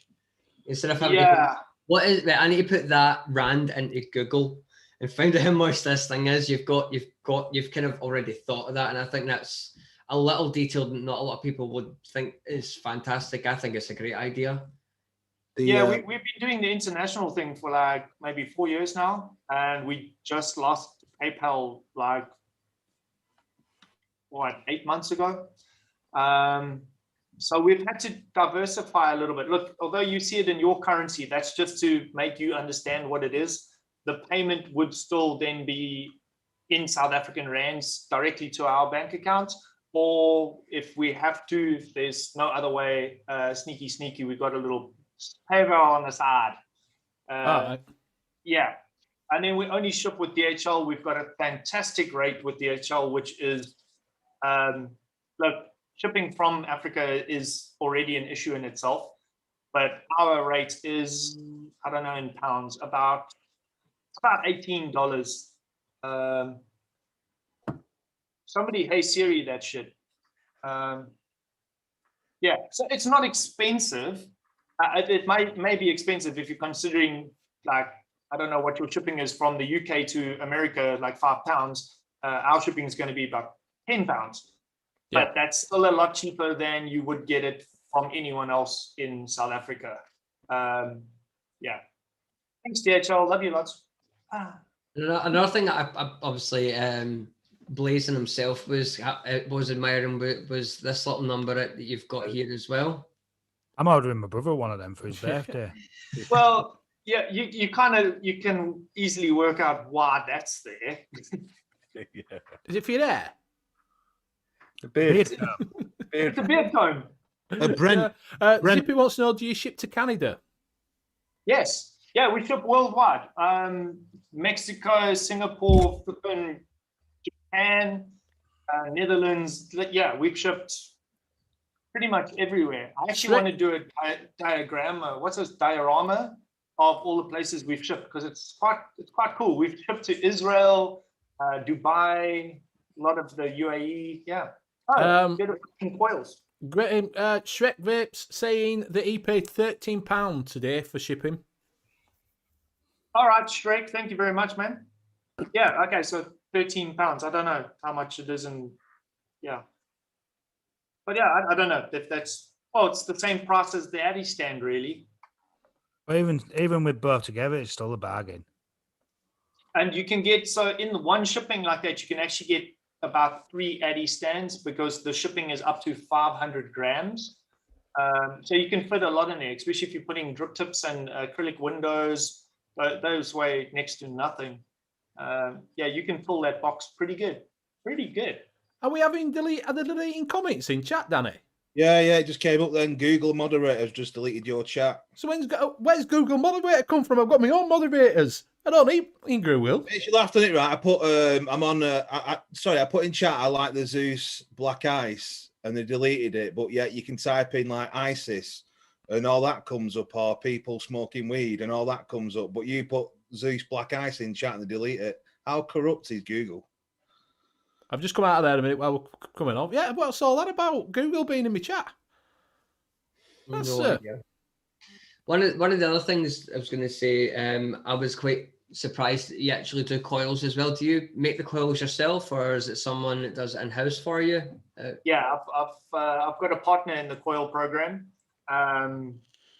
[SPEAKER 3] Instead of having to put, I need to put that rand into Google and find out how much this thing is. You've kind of already thought of that, and I think that's a little detail that not a lot of people would think is fantastic. I think it's a great idea.
[SPEAKER 7] We've been doing the international thing for like maybe 4 years now, and we just last PayPal like, what, 8 months ago. So we've had to diversify a little bit. Look, although you see it in your currency, that's just to make you understand what it is. The payment would still then be in South African rands directly to our bank account. Or if we have to, if there's no other way, sneaky, we've got a little PayPal on the side. Yeah. And then we only ship with DHL. We've got a fantastic rate with DHL, which is, look, shipping from Africa is already an issue in itself. But our rate is, I don't know in pounds, about $18. Somebody, hey Siri, that shit. Yeah, so it's not expensive. It may be expensive if you're considering, like, I don't know what your shipping is from the UK to America, like £5. Our shipping is going to be about £10. But that's still a lot cheaper than you would get it from anyone else in South Africa. Yeah. Thanks, DHL. Love you lots.
[SPEAKER 3] Another thing that I obviously Blazing himself was admiring was this little number that you've got here as well.
[SPEAKER 4] I'm ordering my brother one of them for his birthday.
[SPEAKER 7] Well, yeah, you can easily work out why that's there.
[SPEAKER 6] Yeah.
[SPEAKER 2] Is it for your hair?
[SPEAKER 6] The beard.
[SPEAKER 7] It's a beard comb.
[SPEAKER 5] Brent,
[SPEAKER 2] Zippy wants to know, do you ship to Canada?
[SPEAKER 7] Yes. Yeah, we ship worldwide. Mexico, Singapore, flipping Japan, Netherlands. Yeah, we've shipped pretty much everywhere. I actually want to do a diorama of all the places we've shipped, because it's quite cool. We've shipped to Israel, Dubai, a lot of the UAE. Yeah. Bit of coils.
[SPEAKER 2] Great. Shrek Vapes saying that he paid £13 today for shipping.
[SPEAKER 7] All right, Shrek, thank you very much, man. Yeah, okay, so £13. I don't know how much it is in, yeah. But yeah, I don't know if that's, it's the same price as the Addy stand, really.
[SPEAKER 4] But even with both together, it's still a bargain.
[SPEAKER 7] And you can get, so in the one shipping like that, you can actually get about 3 Addy stands, because the shipping is up to 500 grams. So you can fit a lot in there, especially if you're putting drip tips and acrylic windows. Those weigh next to nothing. Yeah, you can fill that box pretty good. Pretty good.
[SPEAKER 2] Are we having deleting comments in chat, Danny?
[SPEAKER 5] Yeah, it just came up then. Google moderators just deleted your chat.
[SPEAKER 2] So where's Google moderator come from? I've got my own moderators. I don't need Ingrid Will.
[SPEAKER 5] You laughed at it, right? I put I put in chat, I like the Zeus Black Ice, and they deleted it. But yeah, you can type in like ISIS and all that comes up, or people smoking weed and all that comes up. But you put Zeus Black Ice in chat and they delete it. How corrupt is Google?
[SPEAKER 2] I've just come out of there a minute while we're coming off. Yeah, what's all that about? Google being in my chat. That's
[SPEAKER 3] no idea. One of the other things I was going to say, I was quite surprised that you actually do coils as well. Do you make the coils yourself, or is it someone that does it in-house for you?
[SPEAKER 7] Yeah, I've got a partner in the coil program.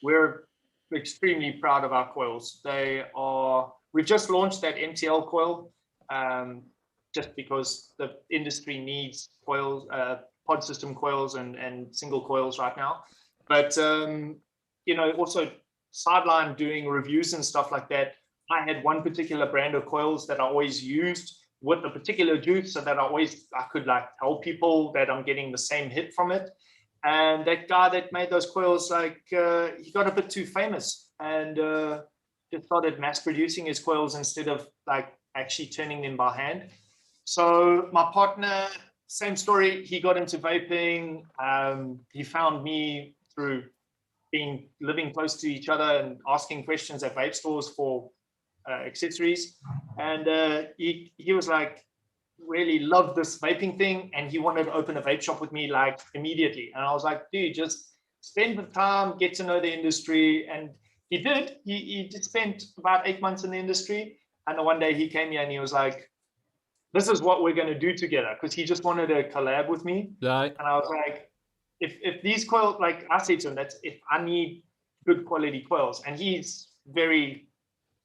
[SPEAKER 7] We're extremely proud of our coils. We've just launched that MTL coil, just because the industry needs coils, pod system coils and single coils right now. But, also sideline doing reviews and stuff like that. I had one particular brand of coils that I always used with a particular juice, so that I could like tell people that I'm getting the same hit from it. And that guy that made those coils, he got a bit too famous and just started mass producing his coils instead of actually turning them by hand. So my partner, same story. He got into vaping. He found me through living close to each other and asking questions at vape stores for accessories. And he was really loved this vaping thing, and he wanted to open a vape shop with me immediately. And I was like, dude, just spend the time, get to know the industry. And he did. He just spent about 8 months in the industry. And one day he came here and he was like, this is what we're going to do together, because he just wanted to collab with me.
[SPEAKER 2] Right.
[SPEAKER 7] And I was like, if these coils, I said to him, that's if I need good quality coils. And he's very,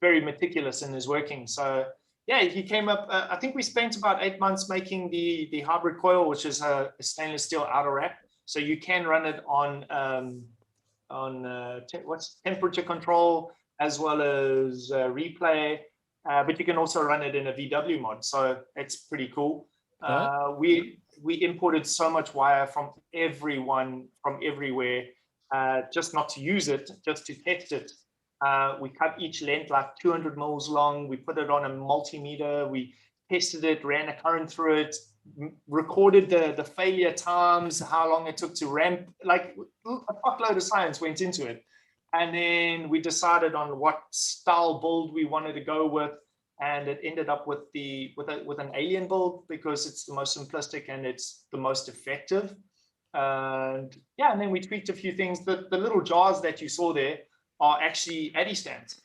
[SPEAKER 7] very meticulous in his working. So yeah, he came up. I think we spent about 8 months making the hybrid coil, which is a stainless steel outer wrap. So you can run it on temperature control as well as replay, but you can also run it in a VW mod. So it's pretty cool. We imported so much wire from everyone from everywhere, just not to use it, just to test it. We cut each length like 200 mils long. We put it on a multimeter. We tested it, ran a current through it, recorded the failure times, how long it took to ramp. Like a fuckload of science went into it. And then we decided on what style build we wanted to go with. And it ended up with an alien build because it's the most simplistic and it's the most effective. And yeah, and then we tweaked a few things. The little jars that you saw there are actually Addy stands.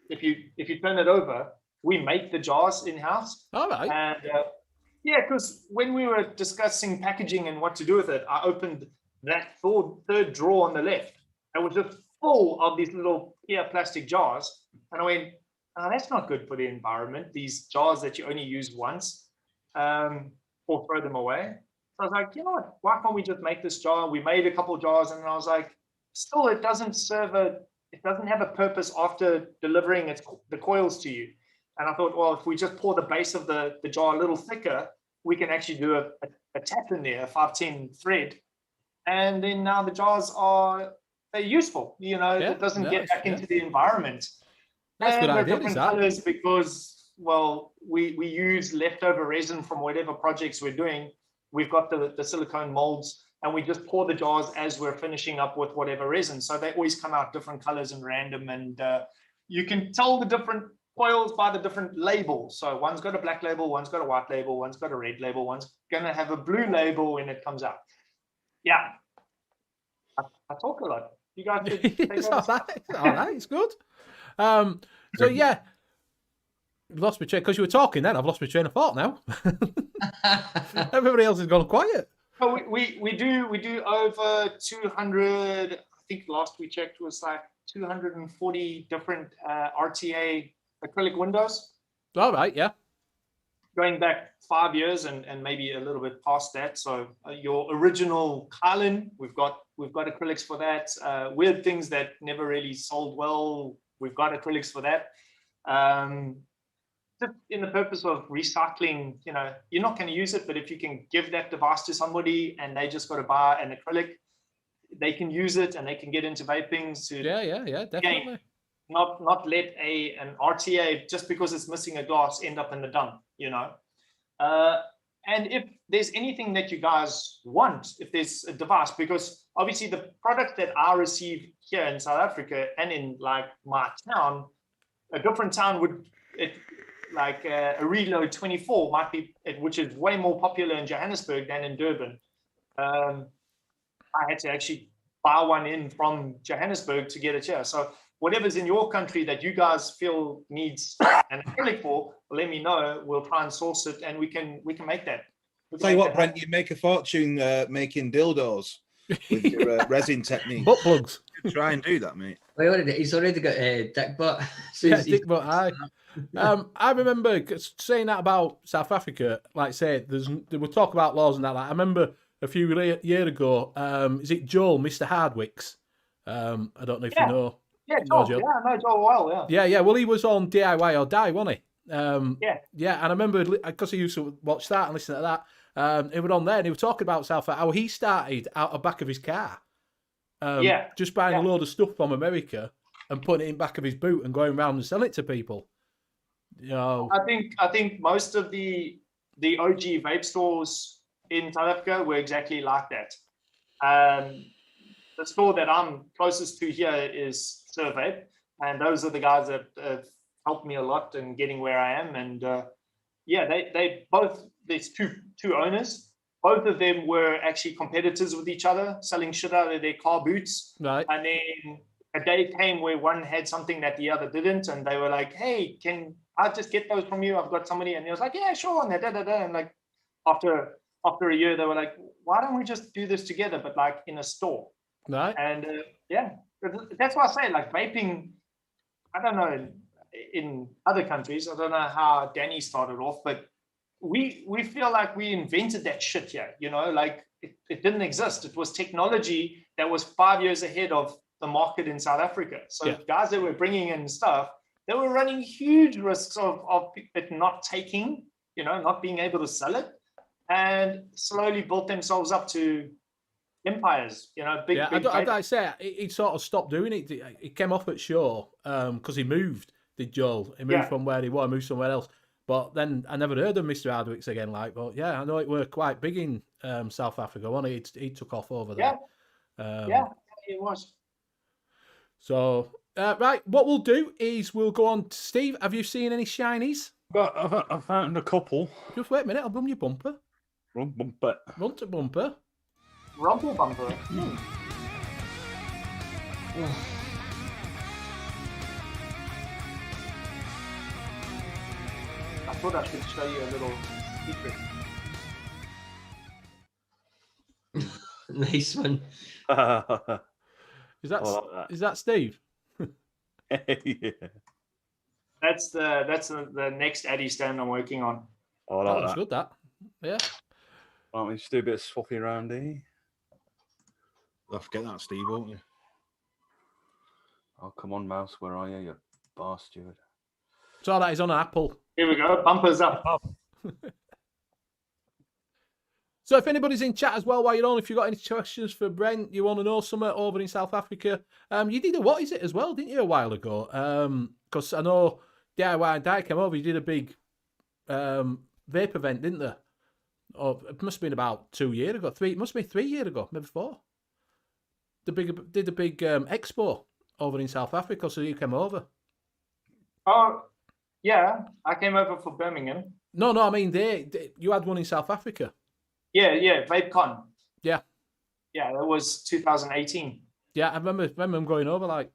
[SPEAKER 7] If you turn it over, we make the jars in-house.
[SPEAKER 2] All right.
[SPEAKER 7] And yeah, because when we were discussing packaging and what to do with it, I opened that third drawer on the left. It was just full of these little clear plastic jars. And I went, oh, that's not good for the environment. These jars that you only use once, or throw them away. So I was like, you know what? Why can't we just make this jar? We made a couple jars, and I was like, still, it doesn't have a purpose after delivering the coils to you. And I thought, well, if we just pour the base of the jar a little thicker, we can actually do a tap in there, a 510 thread. And then now the jars they're useful. You know, it doesn't get back into the environment.
[SPEAKER 2] That's a good idea.
[SPEAKER 7] Different colors because, well, we use leftover resin from whatever projects we're doing. We've got the silicone molds, and we just pour the jars as we're finishing up with whatever resin. So they always come out different colors and random, and you can tell the different coils by the different labels. So one's got a black label, one's got a white label, one's got a red label, one's going to have a blue label when it comes out. Yeah. I talk a lot. You guys should take
[SPEAKER 2] It's all right. It's good. So yeah, lost my train because you were talking. Then I've lost my train of thought now. Everybody else has gone quiet.
[SPEAKER 7] So we do over 200. I think last we checked was like 240 different RTA acrylic windows.
[SPEAKER 2] All right, yeah.
[SPEAKER 7] Going back 5 years and maybe a little bit past that. So your original Kylan, we've got acrylics for that. Weird things that never really sold well, we've got acrylics for that. Just in the purpose of recycling, you know, you're not going to use it, but if you can give that device to somebody and they just got to buy an acrylic, they can use it and they can get into vaping. So
[SPEAKER 2] Yeah, definitely.
[SPEAKER 7] Again, not let an RTA just because it's missing a glass end up in the dump, you know. And if there's anything that you guys want, if there's a device, because obviously the product that I receive here in South Africa and in like my town, a different town like a Reload 24 might be, which is way more popular in Johannesburg than in Durban. I had to actually buy one in from Johannesburg to get it here. So whatever's in your country that you guys feel needs an acrylic for, let me know. We'll try and source it, and we can make that.
[SPEAKER 5] Tell you what, Brent, you make a fortune making dildos with your resin technique.
[SPEAKER 2] Butt plugs.
[SPEAKER 5] Try and do that, mate.
[SPEAKER 3] He's already got a dick butt.
[SPEAKER 2] Yeah, dick butt. I remember saying that about South Africa. Like I say, there were talk about laws and that. Like, I remember a few years ago. Is it Joel, Mr. Hardwick's? I don't know if you know.
[SPEAKER 7] Yeah, Joel. Yeah, I know Joel well.
[SPEAKER 2] Yeah. Well, he was on DIY or Die, wasn't he?
[SPEAKER 7] Yeah.
[SPEAKER 2] And I remember because he used to watch that and listen to that. He was on there and he was talking about South Africa, how he started out the back of his car. Just buying a load of stuff from America and putting it in the back of his boot and going around and selling it to people. You know,
[SPEAKER 7] I think most of the OG vape stores in South Africa were exactly like that. The store that I'm closest to here is Survape, and those are the guys that have helped me a lot in getting where I am. And they both, there's two owners. Both of them were actually competitors with each other, selling shit out of their car boots.
[SPEAKER 2] Right.
[SPEAKER 7] And then a day came where one had something that the other didn't, and they were like, "Hey, can I just get those from you? I've got somebody." And he was like, "Yeah, sure." And like after a year, they were like, "Why don't we just do this together, but like in a store?"
[SPEAKER 2] Right.
[SPEAKER 7] And that's why I say, like, vaping, I don't know, in other countries. I don't know how Danny started off, but we feel like we invented that shit here. You know, like it didn't exist. It was technology that was 5 years ahead of the market in South Africa. So guys that were bringing in stuff, they were running huge risks of it not taking, you know, not being able to sell it, and slowly built themselves up to empires, you know, big.
[SPEAKER 2] I say he sort of stopped doing it. He came off at show because he moved. Did Joel? He moved from where he was, moved somewhere else. But then I never heard of Mr. Hardwick's again. Like, but yeah, I know it were quite big in South Africa. He took off over there.
[SPEAKER 7] Yeah, it was.
[SPEAKER 2] So right, what we'll do is we'll go on to Steve. Have you seen any shinies?
[SPEAKER 6] I've found a couple.
[SPEAKER 2] Just wait a minute. I'll bum your bumper.
[SPEAKER 6] Bumper.
[SPEAKER 2] Run to bumper.
[SPEAKER 7] Rumble bumper. I thought I should show you a little secret.
[SPEAKER 3] Nice one.
[SPEAKER 2] Is that Steve?
[SPEAKER 6] Yeah.
[SPEAKER 7] That's the next Addy stand I'm working on.
[SPEAKER 6] Oh, I like
[SPEAKER 2] That's
[SPEAKER 6] that.
[SPEAKER 2] good. That. Yeah.
[SPEAKER 6] Right, we just do a bit of swapping around here.
[SPEAKER 5] I'll forget that, Steve, won't you?
[SPEAKER 6] Oh, come on, mouse. Where are you, you bastard?
[SPEAKER 2] It's all right. He's on an Apple.
[SPEAKER 7] Here we go. Bumpers up.
[SPEAKER 2] So if anybody's in chat as well while you're on, if you've got any questions for Brent, you want to know something over in South Africa, you did a What Is It as well, didn't you, a while ago? Because I know DIY and Die came over, you did a big vape event, didn't they? Oh, it must have been about 2 years ago. It must have been 3 years ago, maybe 4. Did a big expo over in South Africa, so you came over.
[SPEAKER 7] Oh, yeah. I came over for Birmingham.
[SPEAKER 2] No, I mean, you had one in South Africa.
[SPEAKER 7] Yeah, VapeCon.
[SPEAKER 2] Yeah.
[SPEAKER 7] Yeah, that was 2018.
[SPEAKER 2] Yeah, I remember them going over, like.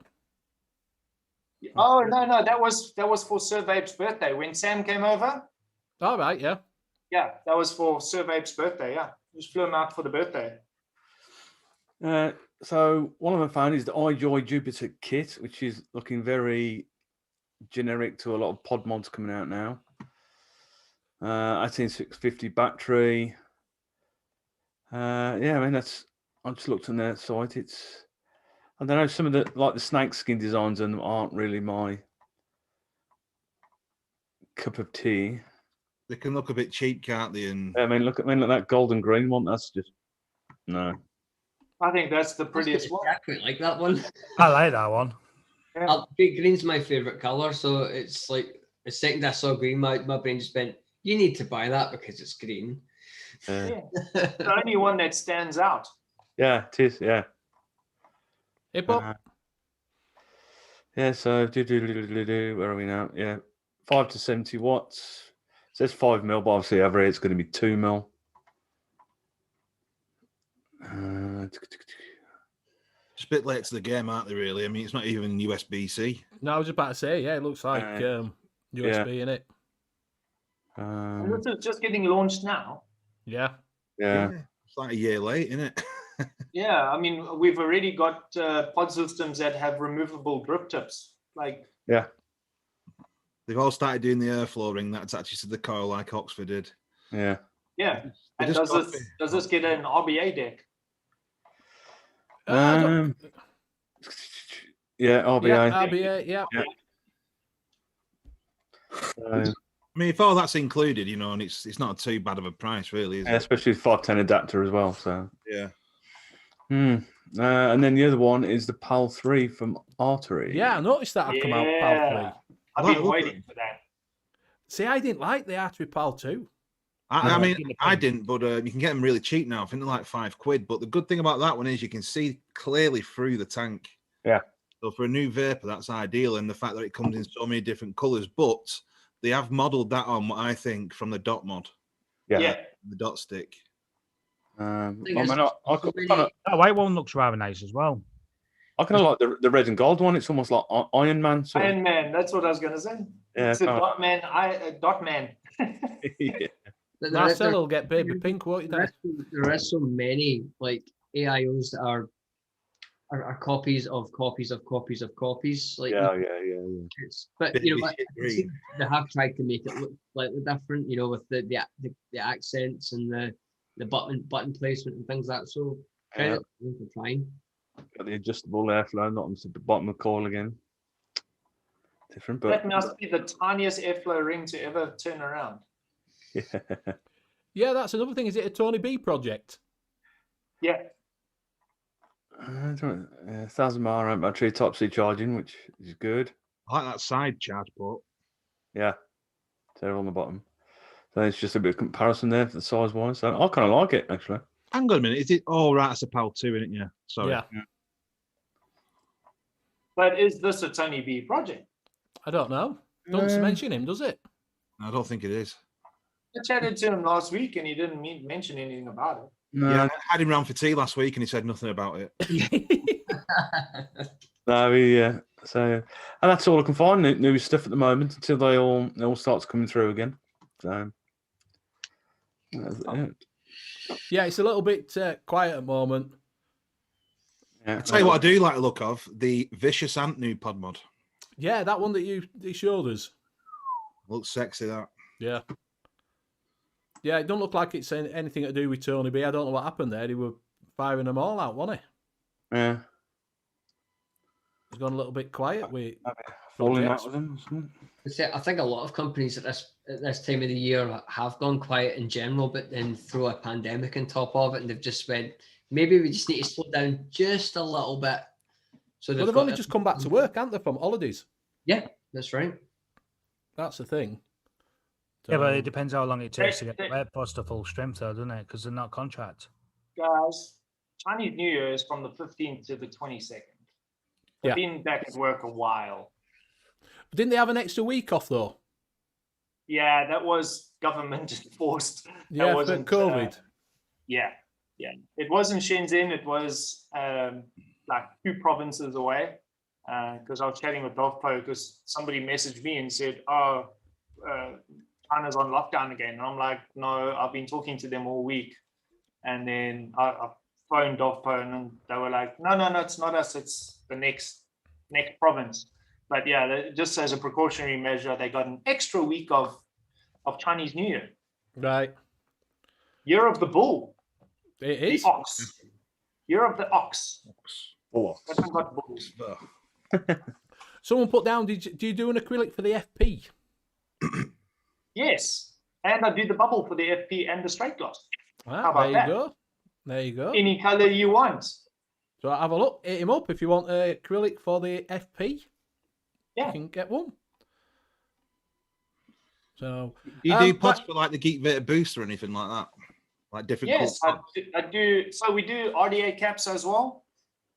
[SPEAKER 7] Oh, no, that was for Sir Vape's birthday. When Sam came over.
[SPEAKER 2] All right, yeah.
[SPEAKER 7] Yeah, that was for Sir Vape's birthday, yeah. Just flew him out for the birthday.
[SPEAKER 6] So one of them found is the iJoy Jupiter kit, which is looking very generic to a lot of pod mods coming out now. 18650 battery. Yeah, I mean I just looked on their site. I don't know, some of the snake skin designs on them aren't really my cup of tea.
[SPEAKER 5] They can look a bit cheap, can't they? And
[SPEAKER 6] I mean, look at that golden green one. That's just no.
[SPEAKER 7] I think that's the prettiest one.
[SPEAKER 3] I quite like that one.
[SPEAKER 4] I like that one.
[SPEAKER 7] Yeah.
[SPEAKER 3] Green's my favorite color, so it's like the second I saw green, my brain just went, "You need to buy that because it's green."
[SPEAKER 7] Yeah. The only one that stands out.
[SPEAKER 6] Yeah, it is. Yeah.
[SPEAKER 2] Hey, Bob.
[SPEAKER 6] Yeah. So where are we now? Yeah, 5 to 70 watts. It says 5 mil, but obviously over here it's going to be 2 mil.
[SPEAKER 5] Just a bit late to the game, aren't they, really? I mean, it's not even USB-C.
[SPEAKER 2] No, I was just about to say, yeah, it looks like USB in it.
[SPEAKER 7] And this is just getting launched now.
[SPEAKER 2] Yeah.
[SPEAKER 5] It's like a year late, isn't it?
[SPEAKER 7] Yeah, I mean, we've already got pod systems that have removable grip tips. Like,
[SPEAKER 6] yeah.
[SPEAKER 5] They've all started doing the airflow ring that's actually to the coil like Oxford did.
[SPEAKER 6] Yeah.
[SPEAKER 7] Yeah. And does this get an RBA deck?
[SPEAKER 6] Yeah, RBA.
[SPEAKER 2] Yeah, RBA, yeah.
[SPEAKER 5] I mean, if all that's included, and it's not too bad of a price, really, is it?
[SPEAKER 6] Especially 510 adapter as well. So
[SPEAKER 5] yeah.
[SPEAKER 6] And then the other one is the PAL 3 from Artery.
[SPEAKER 2] Yeah, I noticed that had come out PAL 3.
[SPEAKER 7] I've been waiting for that.
[SPEAKER 2] See, I didn't like the Artery PAL 2.
[SPEAKER 5] I mean, I didn't, but you can get them really cheap now. I think they're like £5. But the good thing about that one is you can see clearly through the tank.
[SPEAKER 6] Yeah.
[SPEAKER 5] So for a new vapor, that's ideal. And the fact that it comes in so many different colours. But they have modelled that on what I think from the dot mod.
[SPEAKER 7] Yeah.
[SPEAKER 5] The dot stick.
[SPEAKER 4] That white one looks rather nice as well.
[SPEAKER 6] I kind of like the red and gold one. It's almost like Iron Man.
[SPEAKER 7] Iron Man, that's what I was going to say.
[SPEAKER 6] Yeah,
[SPEAKER 7] it's a dot man. Dot man.
[SPEAKER 6] Yeah.
[SPEAKER 2] Marcel will get baby pink, won't you?
[SPEAKER 3] There are so many like AIOs that are are copies of copies of copies of copies. Like,
[SPEAKER 6] Yeah.
[SPEAKER 3] but you know,
[SPEAKER 5] Baby shit
[SPEAKER 3] I can see
[SPEAKER 5] green.
[SPEAKER 3] they have tried to make it look slightly different. You know, with the accents and the button placement and things like that. So credit to them for trying.
[SPEAKER 6] Got the adjustable airflow, not on the bottom of coil again. Different, but
[SPEAKER 7] That must be the tiniest airflow ring to ever turn around.
[SPEAKER 6] yeah.
[SPEAKER 2] Yeah, that's another thing. Is it a Tony B project?
[SPEAKER 7] Yeah.
[SPEAKER 6] 1,000 mile range battery, top C charging, which is good.
[SPEAKER 5] I like that side charge port.
[SPEAKER 6] Yeah, terrible on the bottom. So it's just a bit of comparison there for the size wise. So I kind of like it actually.
[SPEAKER 5] Hang on a minute. Is it? Oh, right. It's a PAL 2, isn't it? Yeah. Sorry.
[SPEAKER 2] Yeah.
[SPEAKER 7] But is this a Tony B project?
[SPEAKER 2] I don't know. Doesn't mention him, does it?
[SPEAKER 5] I don't think it is.
[SPEAKER 7] I chatted to him last week and he didn't mention anything about it.
[SPEAKER 6] No,
[SPEAKER 5] Yeah, I had him round for tea last week and he said nothing about it.
[SPEAKER 6] no, yeah. So, and that's all I can find new stuff at the moment until they all starts coming through again. So, that's it.
[SPEAKER 2] Yeah, it's a little bit quiet at the moment.
[SPEAKER 6] Yeah.
[SPEAKER 5] I'll tell you what I do like the look of, the Vicious Ant new pod mod.
[SPEAKER 2] Yeah, that one that you showed us.
[SPEAKER 5] Looks sexy, that.
[SPEAKER 2] Yeah. Yeah, it don't look like it's anything to do with Tony B. I don't know what happened there. He were firing them all out, wasn't he?
[SPEAKER 6] Yeah.
[SPEAKER 2] He's gone a little bit quiet with
[SPEAKER 6] Falling
[SPEAKER 2] projects.
[SPEAKER 6] out with them. Isn't it?
[SPEAKER 3] I think a lot of companies at this time of the year have gone quiet in general, but then throw a pandemic on top of it, and they've just went, maybe we just need to slow down just a little bit. So
[SPEAKER 2] Well, they've only just come back to work, haven't they, from holidays?
[SPEAKER 3] Yeah, that's right.
[SPEAKER 2] That's the thing.
[SPEAKER 4] Yeah, but
[SPEAKER 2] So-
[SPEAKER 4] it depends how long it takes to get the airports to full strength, though, doesn't it? Because they're not contract.
[SPEAKER 7] Guys, Chinese New Year is from the 15th to the 22nd. They've
[SPEAKER 2] Yeah.
[SPEAKER 7] been back at work a while.
[SPEAKER 2] Didn't they have an extra week off, though?
[SPEAKER 7] Yeah, that was government enforced.
[SPEAKER 2] Yeah,
[SPEAKER 7] that
[SPEAKER 2] for
[SPEAKER 7] wasn't
[SPEAKER 2] COVID.
[SPEAKER 7] Yeah. It wasn't Shenzhen. It was like 2 provinces away. Because I was chatting with Dovpo because somebody messaged me and said, "Oh, China's on lockdown again." And I'm like, "No, I've been talking to them all week." And then I phoned Dovpo and then they were like, "No, it's not us. It's the next province." But yeah, just as a precautionary measure, they got an extra week of Chinese New Year.
[SPEAKER 2] Right.
[SPEAKER 7] Year of the bull.
[SPEAKER 2] It
[SPEAKER 7] The
[SPEAKER 2] is.
[SPEAKER 7] ox. Year of the ox.
[SPEAKER 6] Oh,
[SPEAKER 7] Haven't got bulls.
[SPEAKER 2] Someone put down, do you do an acrylic for the FP?
[SPEAKER 7] Yes. And I do the bubble for the FP and the straight glass.
[SPEAKER 2] Ah,
[SPEAKER 7] How about
[SPEAKER 2] there you
[SPEAKER 7] that?
[SPEAKER 2] go. There you go.
[SPEAKER 7] Any color you want.
[SPEAKER 2] So have a look. Hit him up if you want an acrylic for the FP.
[SPEAKER 7] Yeah.
[SPEAKER 2] You can get one. So
[SPEAKER 5] You do pods for like the Geek Vape boost or anything like that? Like different
[SPEAKER 7] Yes,
[SPEAKER 5] colours?
[SPEAKER 7] I do. So we do RDA caps as well.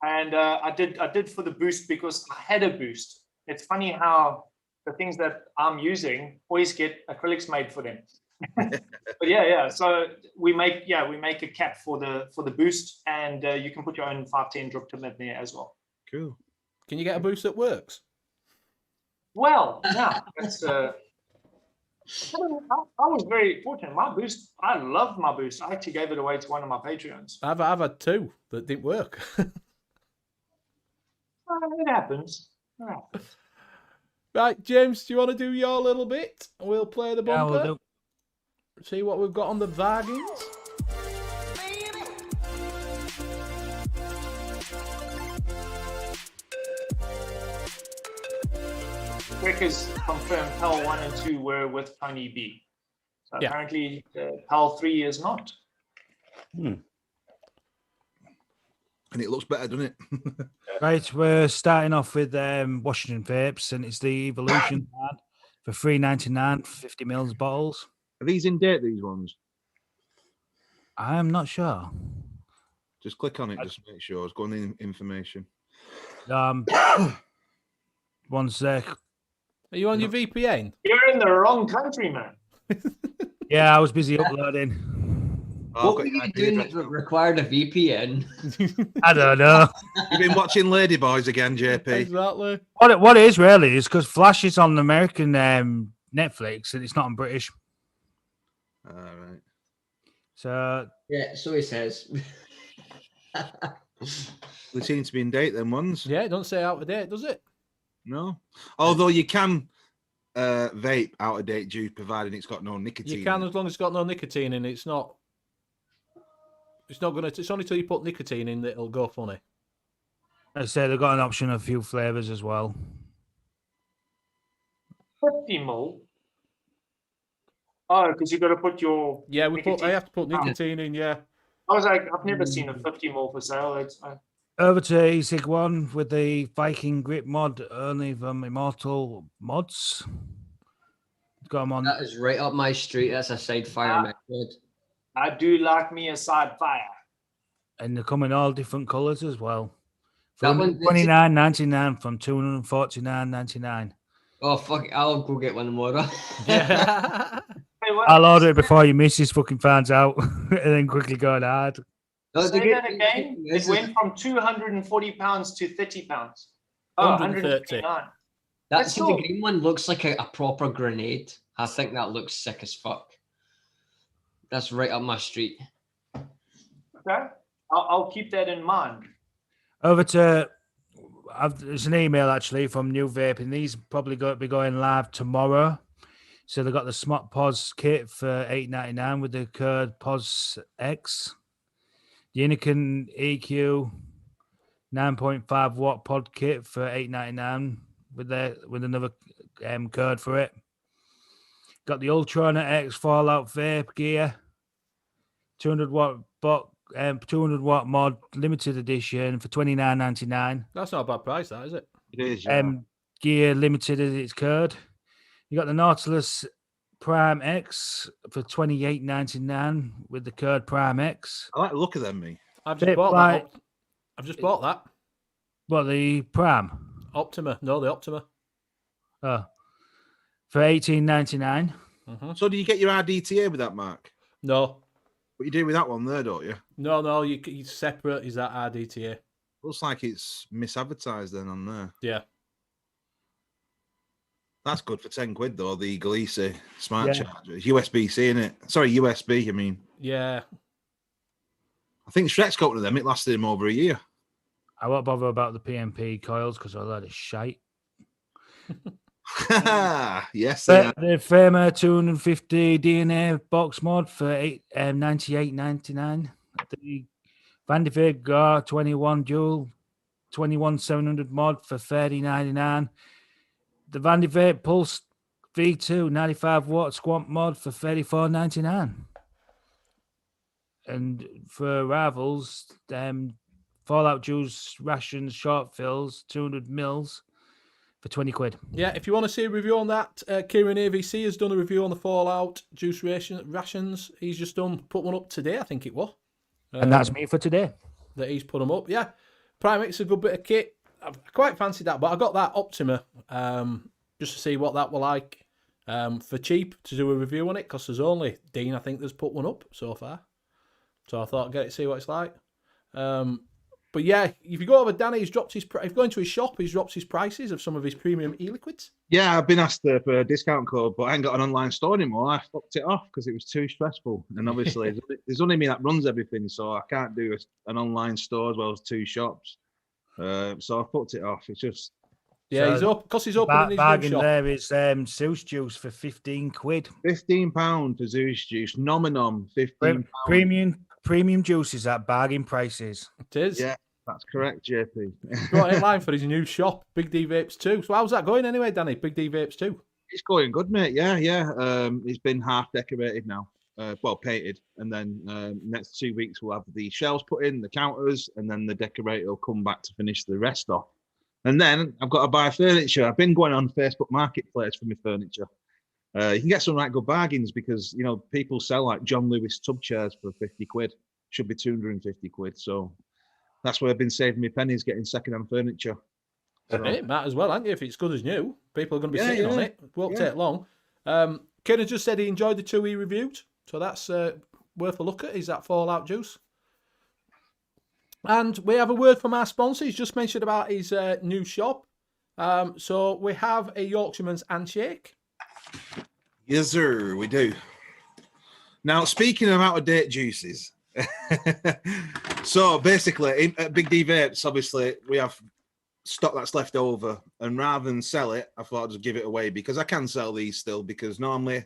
[SPEAKER 7] And I did for the boost because I had a boost. It's funny how the things that I'm using always get acrylics made for them. But yeah. So we make a cap for the boost, and you can put your own 510 drip tip in there as well.
[SPEAKER 5] Cool.
[SPEAKER 2] can you get a boost that works?
[SPEAKER 7] Well, yeah, that's I was very fortunate. My boost, I love my boost. I actually gave it away to one of my Patreons.
[SPEAKER 2] I've had 2 that didn't work.
[SPEAKER 7] It happens.
[SPEAKER 2] Right, James, do you want to do your little bit? We'll play the
[SPEAKER 4] Yeah,
[SPEAKER 2] bumper.
[SPEAKER 4] we'll do.
[SPEAKER 2] See what we've got on the bargains.
[SPEAKER 7] Quickers confirmed PAL 1 and 2 were with Tony B. So
[SPEAKER 2] Yeah.
[SPEAKER 7] apparently PAL 3 is not.
[SPEAKER 5] And it looks better, doesn't it?
[SPEAKER 4] Right, we're starting off with Washington Vapes, and it's the Evolution card for $3.99, 50 mils bottles.
[SPEAKER 5] Are these in date, these ones?
[SPEAKER 4] I'm not sure.
[SPEAKER 5] Just click on it, just make sure. It's going in information.
[SPEAKER 4] One sec.
[SPEAKER 2] Are you on your VPN?
[SPEAKER 7] You're in the wrong country, man.
[SPEAKER 4] Yeah, I was busy uploading.
[SPEAKER 5] Oh,
[SPEAKER 3] What were you doing that required a VPN?
[SPEAKER 4] I don't know.
[SPEAKER 5] You've been watching Ladyboys again, JP.
[SPEAKER 2] Exactly.
[SPEAKER 4] What it is really is because Flash is on American Netflix and it's not on British.
[SPEAKER 5] All right.
[SPEAKER 4] So
[SPEAKER 3] Yeah, so he says.
[SPEAKER 5] They seem to be in date, them ones.
[SPEAKER 2] Yeah, it don't say out of date, does it?
[SPEAKER 5] No. Although you can vape out of date juice, providing it's got no nicotine.
[SPEAKER 2] You can, as long as it's got no nicotine in it. It's not gonna. It's only till you put nicotine in that it'll go funny.
[SPEAKER 4] I say they've got an option of a few flavors as well.
[SPEAKER 7] 50 mil. Oh, because you got to put your.
[SPEAKER 2] Yeah,
[SPEAKER 7] nicotine.
[SPEAKER 2] I have to put nicotine in. Yeah.
[SPEAKER 7] I was like, I've never seen a 50 mil for sale.
[SPEAKER 4] Over to ESIG 1 with the Viking grip mod, only from Immortal Mods. Got them on.
[SPEAKER 3] That is right up my street. That's a side fire method.
[SPEAKER 7] I do like me a side fire.
[SPEAKER 4] And they come in all different colours as well.
[SPEAKER 3] That
[SPEAKER 4] From
[SPEAKER 3] one-
[SPEAKER 4] $29.99 from $249.99.
[SPEAKER 3] Oh, fuck it. I'll go get one tomorrow.
[SPEAKER 2] Yeah.
[SPEAKER 7] Hey, what?
[SPEAKER 4] I'll order it before your missus fucking finds out and then quickly go and hard.
[SPEAKER 3] No,
[SPEAKER 7] Say
[SPEAKER 3] the good
[SPEAKER 7] that
[SPEAKER 3] thing
[SPEAKER 7] again.
[SPEAKER 3] is-
[SPEAKER 7] It went from 240 pounds to 30 pounds. Oh,
[SPEAKER 2] 130.
[SPEAKER 7] 139.
[SPEAKER 3] That
[SPEAKER 7] That's
[SPEAKER 3] see, the
[SPEAKER 7] cool.
[SPEAKER 3] green one looks like a proper grenade. I think that looks sick as fuck. That's right up my street.
[SPEAKER 7] Okay. I'll keep that in mind.
[SPEAKER 4] Over to, there's an email actually from New Vaping. These probably going to be going live tomorrow. So they got the Smart Pos kit for $8.99 with the Curd Pos X. The Inican EQ 9.5 watt pod kit for $8.99 with another Curd for it. Got the Ultrona X Fallout vape gear, 200 watt mod limited edition for $29.99.
[SPEAKER 2] That's not a bad price, that is it?
[SPEAKER 5] It is. Yeah.
[SPEAKER 4] Gear limited as it's Curd. You got the Nautilus Prime X for $28.99 with the Curd Prime X.
[SPEAKER 5] I like the look of them, me.
[SPEAKER 2] I've just
[SPEAKER 4] Bit
[SPEAKER 2] bought
[SPEAKER 4] like-
[SPEAKER 2] that. I've just bought that.
[SPEAKER 4] What, the Prime?
[SPEAKER 2] Optima. No, the Optima.
[SPEAKER 4] Oh. For $18.99.
[SPEAKER 5] So do you get your RDTA with that, Mark?
[SPEAKER 2] No.
[SPEAKER 5] What you do with that one there, don't you?
[SPEAKER 2] No, you separate is that RDTA.
[SPEAKER 5] Looks like it's misadvertised then on there.
[SPEAKER 2] Yeah.
[SPEAKER 5] That's good for 10 quid though, the Galisi smart
[SPEAKER 4] Yeah.
[SPEAKER 5] charger. It's USB-C in it. Sorry, USB, I mean.
[SPEAKER 2] Yeah.
[SPEAKER 5] I think Shrek's got one of them. It lasted him over a year.
[SPEAKER 4] I won't bother about the PMP coils because I let it shite.
[SPEAKER 5] Yes, they are.
[SPEAKER 4] The Firma 250 DNA box mod for $98.99. The Vanderveer Gar 21 dual 21700 mod for $30.99. The Vanderveer Pulse V2 95 watt squamp mod for $34.99. And for rivals, Fallout Juice rations short fills 200 mils for 20 quid.
[SPEAKER 2] Yeah, if you want to see a review on that, Kieran AVC has done a review on the Fallout juice rations. He's just put one up today, I think it was.
[SPEAKER 4] And that's me for today.
[SPEAKER 2] That he's put them up. Yeah, Primex's a good bit of kit. I quite fancied that, but I got that Optima just to see what that were like for cheap to do a review on it, because there's only Dean, I think, that's put one up so far. So I thought I'd get it, see what it's like. But yeah, if you go over, Danny, if you go into his shop, he's dropped his prices of some of his premium e-liquids.
[SPEAKER 5] Yeah, I've been asked for a discount code, but I ain't got an online store anymore. I fucked it off because it was too stressful. And obviously, there's only me that runs everything, so I can't do an online store as well as two shops. So I fucked it off. It's just...
[SPEAKER 2] Yeah,
[SPEAKER 4] So
[SPEAKER 2] he's up because he's opening his new
[SPEAKER 4] bargain
[SPEAKER 2] shop.
[SPEAKER 4] there is Zeus juice for 15 quid.
[SPEAKER 5] £15 for Zeus juice. Nom, £15.
[SPEAKER 4] Premium juices at bargain prices.
[SPEAKER 2] It is.
[SPEAKER 5] Yeah, that's correct, JP.
[SPEAKER 2] Brought in line for his new shop, Big D Vapes 2. So how's that going anyway, Danny? Big D Vapes 2?
[SPEAKER 5] It's going good, mate. Yeah. It's been half decorated now. Well, painted. And then next 2 weeks, we'll have the shelves put in, the counters, and then the decorator will come back to finish the rest off. And then I've got to buy furniture. I've been going on Facebook Marketplace for my furniture. You can get some right good bargains because, you know, people sell like John Lewis tub chairs for 50 quid. Should be 250 quid. So that's where I've been saving my pennies, getting second-hand furniture. So,
[SPEAKER 2] It might as well, ain't you? If it's good as new, people are going to be sitting on
[SPEAKER 5] yeah.
[SPEAKER 2] it. It won't
[SPEAKER 5] Yeah.
[SPEAKER 2] take long. Ken just said he enjoyed the 2 he reviewed. So that's worth a look at. Is that Fallout juice? And we have a word from our sponsor. He's just mentioned about his new shop. So we have a Yorkshireman's Handshake.
[SPEAKER 5] yes, sir, we do. Now, speaking of out-of-date juices, So basically, at Big D Vapes, obviously, we have stock that's left over, and rather than sell it, I thought I'd just give it away, because I can sell these still, because normally,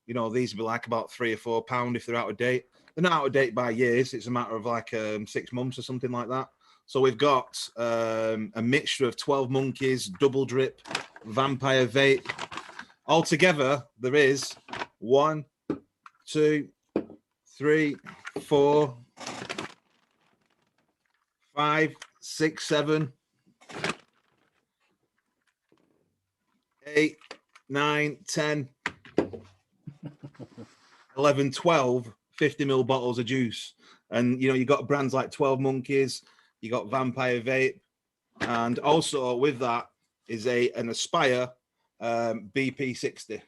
[SPEAKER 5] you know, these would be like about £3 or £4 if they're out of date. They're not out of date by years. It's a matter of like 6 months or something like that. So we've got a mixture of 12 Monkeys, Double Drip, Vampire Vape. Altogether, there is 1, 2, 3, 4, 5, 6, 7, 8, 9, 10, 11, 12 50ml bottles of juice. And, you know, you got brands like 12 Monkeys, you got Vampire Vape, and also with that is an Aspire BP60.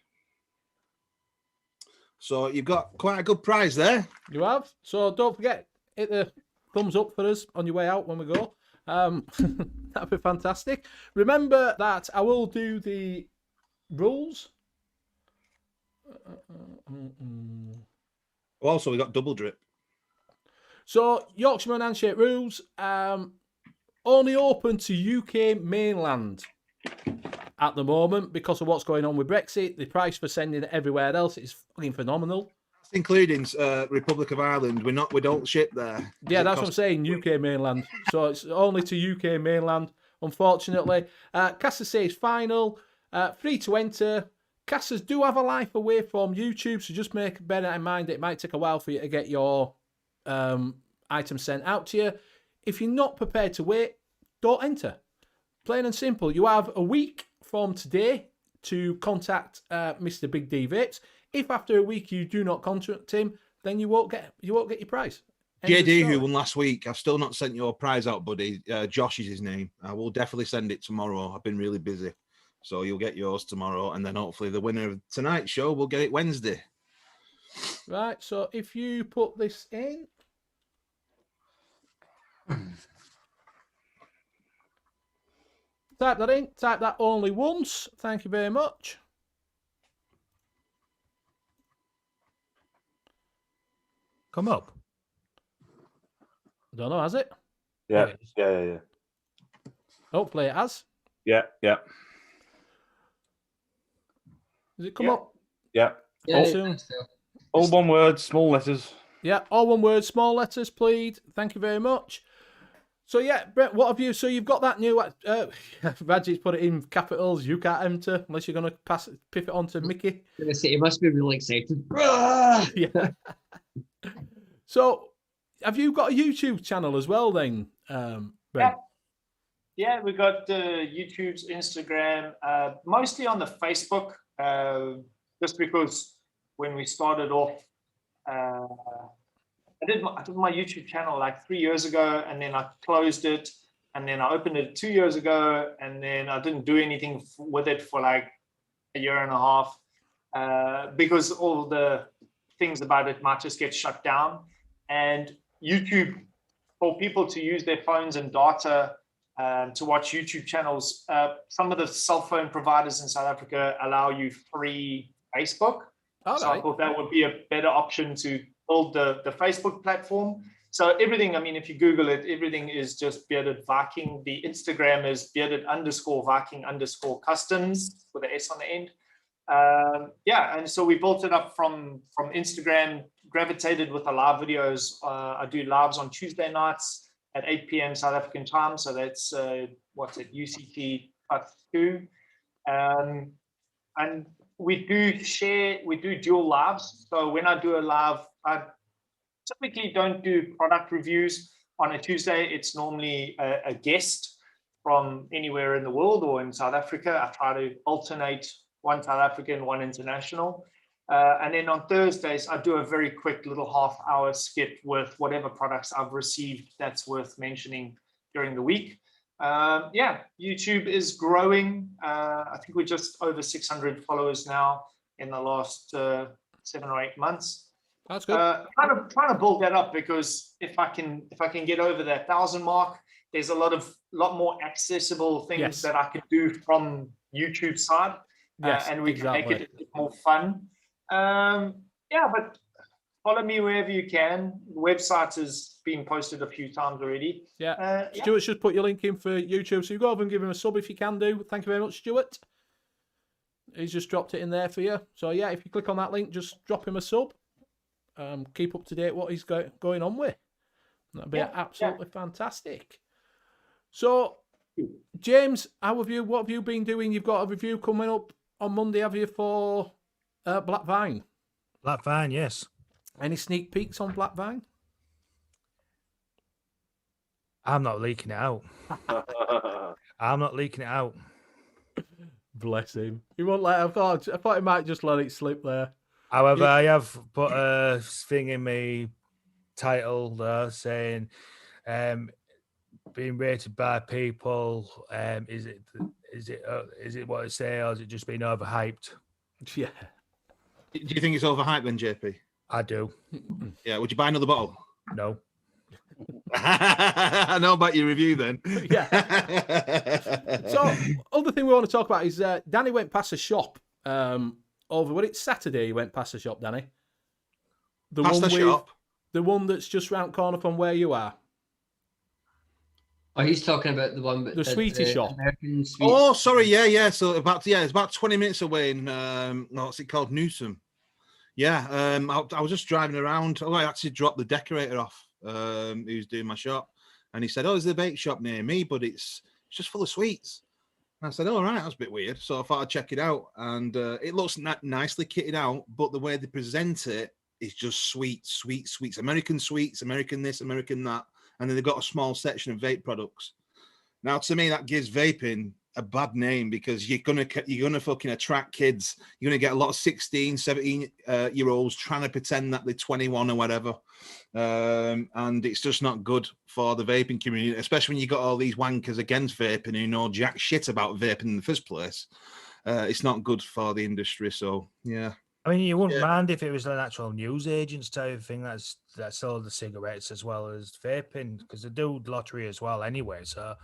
[SPEAKER 5] So you've got quite a good prize there.
[SPEAKER 2] You have. So don't forget, hit the thumbs up for us on your way out when we go. That'd be fantastic. Remember that I will do the rules.
[SPEAKER 5] Also, we got Double Drip.
[SPEAKER 2] So Yorkshireman Handshake rules only open to UK mainland at the moment because of what's going on with Brexit. The price for sending it everywhere else is fucking phenomenal.
[SPEAKER 5] That's including Republic of Ireland. We don't ship there.
[SPEAKER 2] Yeah, that's what I'm saying. UK mainland. So it's only to UK mainland, unfortunately. Casa says final, free to enter. Casas do have a life away from YouTube, so just bear that in mind. It might take a while for you to get your item sent out to you. If you're not prepared to wait, don't enter. Plain and simple. You have a week from today to contact Mr. Big D Vapes. If after a week you do not contact him, then you won't get your prize.
[SPEAKER 5] JD, who won last week, I've still not sent your prize out, buddy. Josh is his name. I will definitely send it tomorrow. I've been really busy. So you'll get yours tomorrow, and then hopefully the winner of tonight's show will get it Wednesday.
[SPEAKER 2] Right, so if you put this in. Type that in. Type that only once. Thank you very much.
[SPEAKER 4] Come up.
[SPEAKER 2] I don't know, has it?
[SPEAKER 6] Yeah, yeah.
[SPEAKER 2] Hopefully it has.
[SPEAKER 6] Yeah.
[SPEAKER 2] Does it come up?
[SPEAKER 6] Yeah.
[SPEAKER 2] All soon?
[SPEAKER 6] All one word, small letters.
[SPEAKER 2] Yeah, all one word, small letters, please. Thank you very much. So yeah, Brett, what have you? So you've got that new. Raj's put it in capitals. You can't enter unless you're going to piff it on to Mickey.
[SPEAKER 3] I'm gonna say you must be really excited.
[SPEAKER 2] Yeah. So, have you got a YouTube channel as well, then, Brett?
[SPEAKER 7] Yeah, we got YouTube's, Instagram, mostly on the Facebook. Just because when we started off, I did my YouTube channel like 3 years ago, and then I closed it, and then I opened it 2 years ago, and then I didn't do anything with it for like a year and a half because all the things about it might just get shut down. And YouTube, for people to use their phones and data to watch YouTube channels, some of the cell phone providers in South Africa allow you free Facebook.
[SPEAKER 2] All
[SPEAKER 7] so
[SPEAKER 2] right.
[SPEAKER 7] I thought that would be a better option to build the Facebook platform. So everything, I mean, if you Google it, everything is just Bearded Viking. The Instagram is bearded_Viking_customs with an S on the end. And so we built it up from Instagram, gravitated with the live videos. I do lives on Tuesday nights at 8 p.m. South African time. So that's, UCT +2. And we do dual lives. So when I do a live, I typically don't do product reviews on a Tuesday. It's normally a guest from anywhere in the world or in South Africa. I try to alternate one South African, one international. And then on Thursdays, I do a very quick little half-hour skit with whatever products I've received that's worth mentioning during the week. YouTube is growing. I think we're just over 600 followers now in the last 7 or 8 months.
[SPEAKER 2] That's good.
[SPEAKER 7] Trying to build that up, because if I can get over that 1,000 mark, there's a lot more accessible things that I could do from YouTube side, and we can make it a bit more fun. But follow me wherever you can. The website has been posted a few times already.
[SPEAKER 2] Yeah. Stuart's just put your link in for YouTube, so you go over and give him a sub if you can do. Thank you very much, Stuart. He's just dropped it in there for you. So yeah, if you click on that link, just drop him a sub. Keep up to date what he's going on with. That'd be absolutely fantastic. So, James, what have you been doing? You've got a review coming up on Monday, have you, for Black Vine?
[SPEAKER 4] Black Vine, yes.
[SPEAKER 2] Any sneak peeks on Black Vine?
[SPEAKER 4] I'm not leaking it out. I'm not leaking it out.
[SPEAKER 2] Bless him. He won't let. I thought he might just let it slip there.
[SPEAKER 4] However, I have put a thing in my title there saying, being rated by people. Is it what it says, or is it just being overhyped?
[SPEAKER 2] Yeah.
[SPEAKER 5] Do you think it's overhyped then, JP?
[SPEAKER 4] I do.
[SPEAKER 5] Yeah. Would you buy another bottle?
[SPEAKER 4] No.
[SPEAKER 5] I know about your review then.
[SPEAKER 2] Yeah. So, other thing we want to talk about is Danny went past a shop over. It's Saturday. He went past a shop, Danny.
[SPEAKER 5] Past the shop.
[SPEAKER 2] The one that's just round corner from where you are.
[SPEAKER 3] Oh, he's talking about the one,
[SPEAKER 2] the sweetie shop.
[SPEAKER 5] Oh, sorry, yeah. So it's about 20 minutes away in what's it called, Newsom. Yeah, I was just driving around. Oh, I actually dropped the decorator off. Who's doing my shop, and he said, "Oh, there's a vape shop near me, but it's just full of sweets." And I said, "Oh, right, that's a bit weird." So I thought I'd check it out, and it looks nicely kitted out, but the way they present it is just sweets, American sweets, American this, American that, and then they've got a small section of vape products. Now, to me, that gives vaping a bad name because you're gonna fucking attract kids. You're gonna get a lot of 16, 17 year olds trying to pretend that they're 21 or whatever, and it's just not good for the vaping community, especially when you got all these wankers against vaping who know jack shit about vaping in the first place. It's not good for the industry. So yeah.
[SPEAKER 4] I mean, you wouldn't mind if it was an actual news agents type of thing that sold the cigarettes as well as vaping, because they do lottery as well anyway. So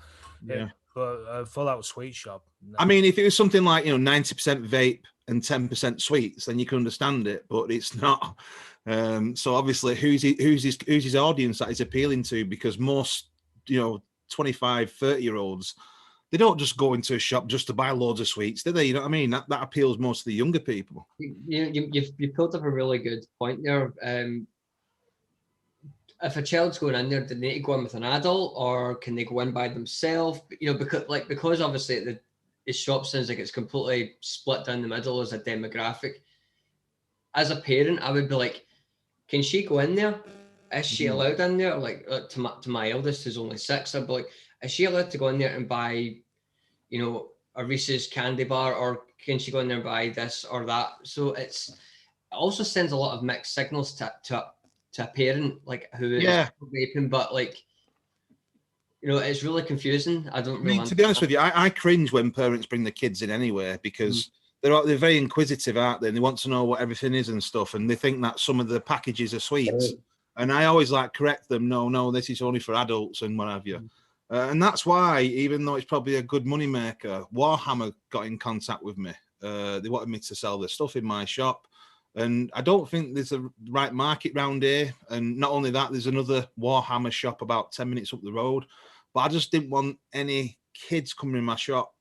[SPEAKER 4] yeah, but a full-out sweet shop. No.
[SPEAKER 5] I mean, if it was something like 90% vape and 10% sweets, then you can understand it. But it's not. So obviously, who's his audience that is appealing to? Because most 25, 30-year-olds. They don't just go into a shop just to buy loads of sweets, do they? You know what I mean? That appeals most to the younger people.
[SPEAKER 3] You've pulled up a really good point there. If a child's going in there, do they need to go in with an adult, or can they go in by themselves? Because obviously the shop sounds like it's completely split down the middle as a demographic. As a parent, I would be like, can she go in there? Is she allowed in there? Like to my eldest, who's only 6, I'd be like, is she allowed to go in there and buy, a Reese's candy bar, or can she go in there and buy this or that? So it also sends a lot of mixed signals to a parent, like who is vaping, but it's really confusing. I don't really.
[SPEAKER 5] To be honest with you, I cringe when parents bring the kids in anywhere because they're very inquisitive, aren't they? And they want to know what everything is and stuff, and they think that some of the packages are sweets. And I always correct them. No, this is only for adults and what have you. And that's why, even though it's probably a good money maker, Warhammer got in contact with me. They wanted me to sell their stuff in my shop. And I don't think there's a right market round here. And not only that, there's another Warhammer shop about 10 minutes up the road. But I just didn't want any kids coming in my shop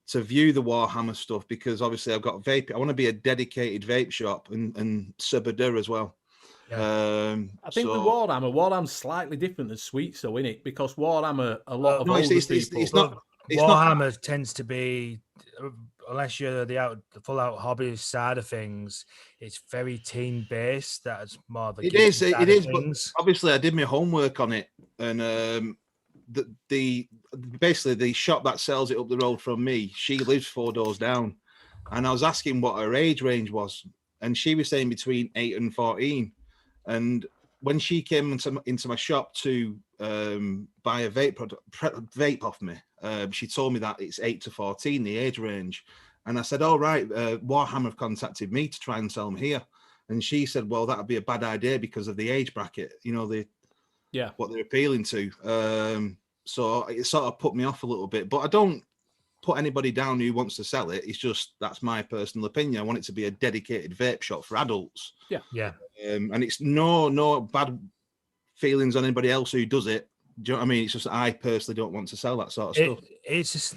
[SPEAKER 5] to view the Warhammer stuff because obviously I've got vape. I want to be a dedicated vape shop and Subadur as well.
[SPEAKER 2] Yeah. I think with Warhammer's slightly different than Sweets, though, isn't it? Because Warhammer, a lot of older people.
[SPEAKER 4] Warhammer tends to be, unless you're the full-out hobbyist side of things, it's very team-based. That's more the
[SPEAKER 5] it is. But obviously, I did my homework on it, and basically the shop that sells it up the road from me, she lives 4 doors down, and I was asking what her age range was, and she was saying between 8 and 14. And when she came into my shop to buy a vape off me, she told me that it's 8 to 14, the age range. And I said, "All right, Warhammer have contacted me to try and sell them here." And she said, "Well, that'd be a bad idea because of the age bracket, what they're appealing to." So it sort of put me off a little bit. But I don't put anybody down who wants to sell it. It's just, that's my personal opinion. I want it to be a dedicated vape shop for adults.
[SPEAKER 4] Yeah.
[SPEAKER 5] And it's no bad feelings on anybody else who does it. Do you know what I mean? It's just I personally don't want to sell that sort of stuff.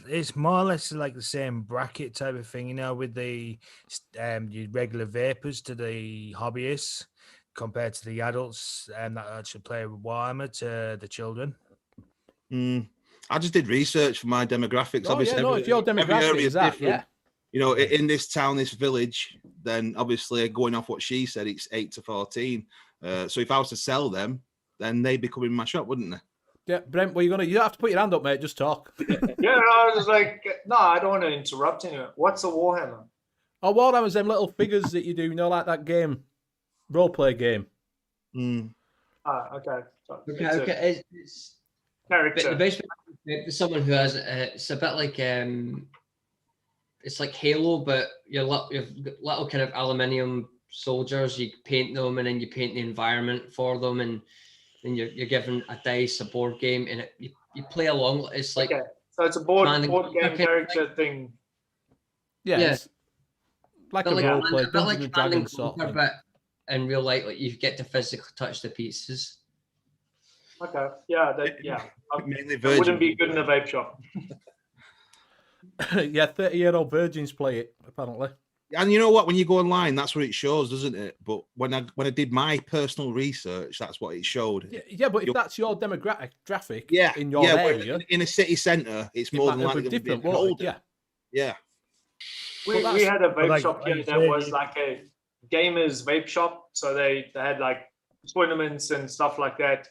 [SPEAKER 4] It's more or less like the same bracket type of thing, you know, with the your regular vapors to the hobbyists compared to the adults that actually play Warhammer to the children.
[SPEAKER 5] I just did research for my demographics. Obviously,
[SPEAKER 2] if your demographic is that,
[SPEAKER 5] different. You know, in this town, this village, then obviously going off what she said, it's 8 to 14. So if I was to sell them, then they'd be coming in my shop, wouldn't they?
[SPEAKER 2] Yeah, Brent, you don't have to put your hand up, mate. Just talk.
[SPEAKER 7] Yeah, I was like, no, I don't want to interrupt anyone. What's a Warhammer?
[SPEAKER 2] Oh, Warhammer's them little figures that you do, you know, like that game, role play game.
[SPEAKER 7] Okay.
[SPEAKER 3] Okay. It's
[SPEAKER 7] character.
[SPEAKER 3] the best way someone who has it's a bit like it's like Halo, but you've got little kind of aluminium soldiers. You paint them, and then you paint the environment for them, and then you're given a dice, a board game, and you play along. It's like
[SPEAKER 7] so it's a board game character thing.
[SPEAKER 2] Yeah. It's like a role play, Dungeons
[SPEAKER 3] like
[SPEAKER 2] and Dragons sort of thing.
[SPEAKER 3] But in real life, like, you get to physically touch the pieces.
[SPEAKER 7] Okay. Yeah.
[SPEAKER 5] Mainly
[SPEAKER 7] That wouldn't be good in a vape shop.
[SPEAKER 2] Yeah, 30-year-old virgins play it, apparently.
[SPEAKER 5] And you know what? When you go online, that's what it shows, doesn't it? But when I did my personal research, that's what it showed.
[SPEAKER 2] Yeah, but if that's your demographic in your area,
[SPEAKER 5] in a city centre, it's more than likely
[SPEAKER 2] different.
[SPEAKER 5] Yeah.
[SPEAKER 7] We had a vape shop here that was like a gamers vape shop. So they had like tournaments and stuff like that.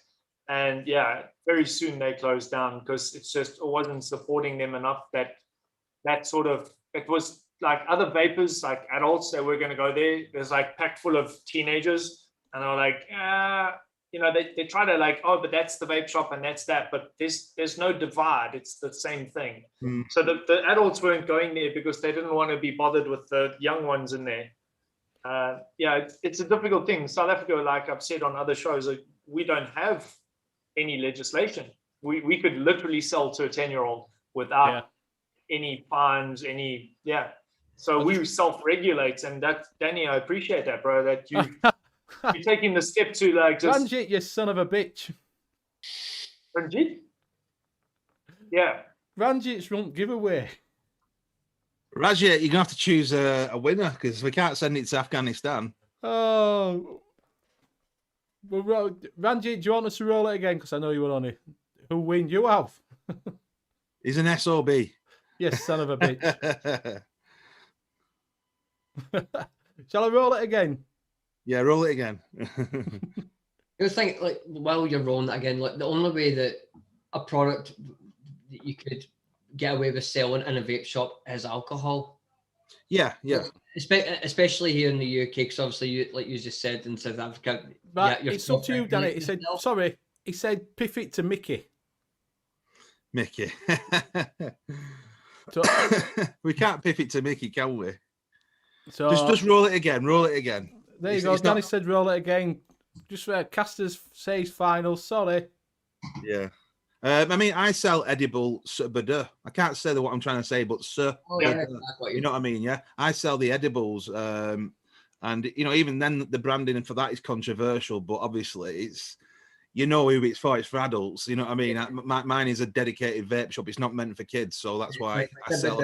[SPEAKER 7] And yeah, very soon they closed down because it wasn't supporting them enough. That sort of, it was like other vapors, like adults, they were going to go there. There's like packed full of teenagers, and they're like, you know, they try to like, oh, but that's the vape shop and that's that. But there's no divide. It's the same thing. So the adults weren't going there because they didn't want to be bothered with the young ones in there. Yeah, it's a difficult thing. South Africa, like I've said on other shows, like, we don't have any legislation. We could literally sell to a 10-year-old without any fines, So we self-regulate, and that, Danny, I appreciate that, bro. That you're taking the step to like just
[SPEAKER 2] Ranjit, you son of a bitch.
[SPEAKER 7] Ranjit? Yeah.
[SPEAKER 2] Ranjit's rump giveaway.
[SPEAKER 5] Rajat, you're gonna have to choose a winner because we can't send it to Afghanistan.
[SPEAKER 2] Oh. Well, Ranjit, do you want us to roll it again? Because I know you were on it. Who win? You have.
[SPEAKER 5] He's an SOB.
[SPEAKER 2] Yes, son of a bitch. Shall I roll it again?
[SPEAKER 5] Yeah, roll it again.
[SPEAKER 3] I think, like, while you're rolling it again, like, the only way that a product that you could get away with selling in a vape shop is alcohol.
[SPEAKER 5] Yeah.
[SPEAKER 3] Especially here in the UK, because obviously, like you just said, in South Africa.
[SPEAKER 2] But it's up to you, Danny. He said, sorry, he said, piff it to Mickey.
[SPEAKER 5] Mickey.
[SPEAKER 2] So,
[SPEAKER 5] we can't piff it to Mickey, can we?
[SPEAKER 2] So
[SPEAKER 5] just roll it again. Roll it again.
[SPEAKER 2] There you go. Danny said, roll it again. Just Casters says final. Sorry.
[SPEAKER 5] Yeah. I mean, I sell edible Bada. I can't say what I'm trying to say, but you know what I mean? Yeah. I sell the edibles. And, you know, even then the branding for that is controversial, but obviously it's, you know who it's for adults. You know what I mean? Mine is a dedicated vape shop. It's not meant for kids. So that's why I sell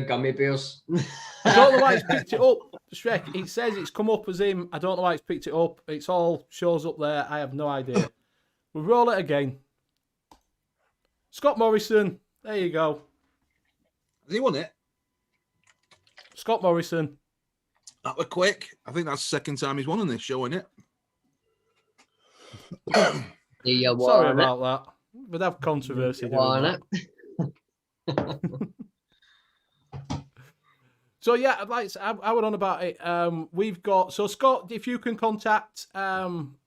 [SPEAKER 3] gummy bears.
[SPEAKER 2] I don't know why it's picked it up, Shrek. It says it's come up as him. I don't know why it's picked it up. It's all shows up there. I have no idea. We'll roll it again. Scott Morrison. There you go.
[SPEAKER 5] Has he won it?
[SPEAKER 2] Scott Morrison.
[SPEAKER 5] That was quick. I think that's the second time he's won on this show, isn't it?
[SPEAKER 2] Sorry about that. We'd have controversy doing that. So yeah, like I went on about it. We've got Scott. If you can contact Dan,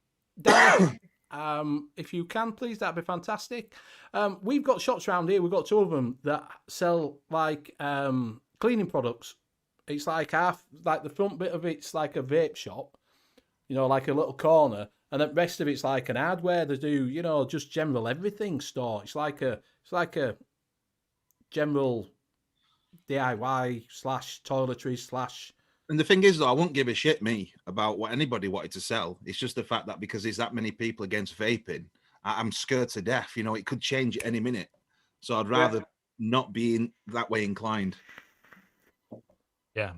[SPEAKER 2] if you can, please, that'd be fantastic. We've got shops around here. We've got two of them that sell like cleaning products. It's like the front bit of it's like a vape shop, you know, like a little corner. And the rest of it's like an hardware. They do, you know, just general everything store. It's like a general DIY / toiletries /
[SPEAKER 5] And the thing is, though, I won't give a shit, me, about what anybody wanted to sell. It's just the fact that because there's that many people against vaping, I'm scared to death. You know, it could change at any minute. So I'd rather not be that way inclined.
[SPEAKER 4] Yeah.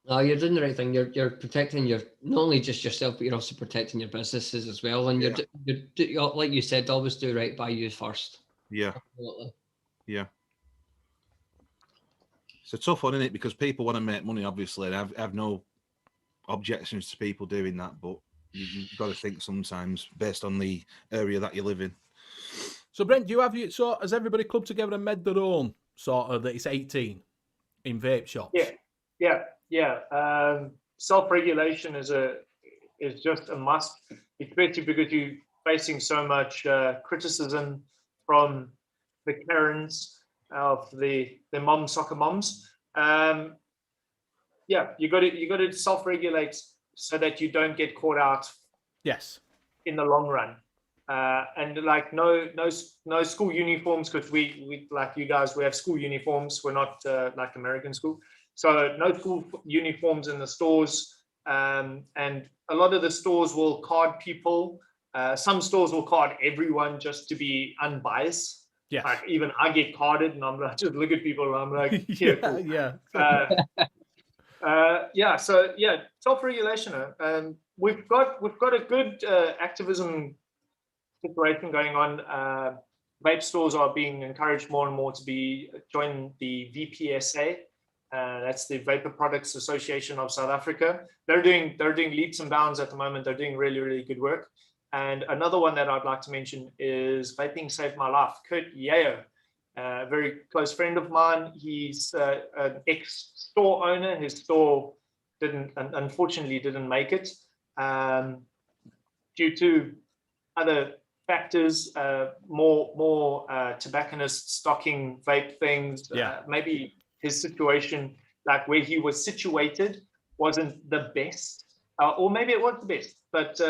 [SPEAKER 3] No, you're doing the right thing. You're protecting not only just yourself, but you're also protecting your businesses as well. And you're like you said, always do right by you first.
[SPEAKER 5] Yeah.
[SPEAKER 3] Absolutely.
[SPEAKER 5] Yeah. It's a tough one, isn't it? Because people want to make money, obviously, and I have no objections to people doing that, but you've got to think sometimes based on the area that you live in.
[SPEAKER 2] So, Brent, do you have has everybody clubbed together and made their own sort of that it's 18 in vape shops?
[SPEAKER 7] Yeah. Self-regulation is just a must, especially because you're facing so much criticism from the Karens of the soccer moms. You got to self-regulate so that you don't get caught out.
[SPEAKER 2] Yes.
[SPEAKER 7] In the long run. And like no school uniforms, because we like you guys, we have school uniforms. We're not like American school, so no school uniforms in the stores. And a lot of the stores will card people. Some stores will card everyone just to be unbiased.
[SPEAKER 2] Yeah.
[SPEAKER 7] Like even I get carded, and I'm like, just look at people, and I'm like,
[SPEAKER 2] yeah.
[SPEAKER 7] So self-regulation. We've got a good activism situation going on. Vape stores are being encouraged more and more to join the VPSA. That's the Vapor Products Association of South Africa. They're doing leaps and bounds at the moment. They're doing really, really good work. And another one that I'd like to mention is Vaping Saved My Life. Kurt Yeo, a very close friend of mine. He's an ex-store owner. His store unfortunately didn't make it due to other factors, more tobacconists stocking vape things. Maybe his situation, like where he was situated, wasn't the best, or maybe it was the best, but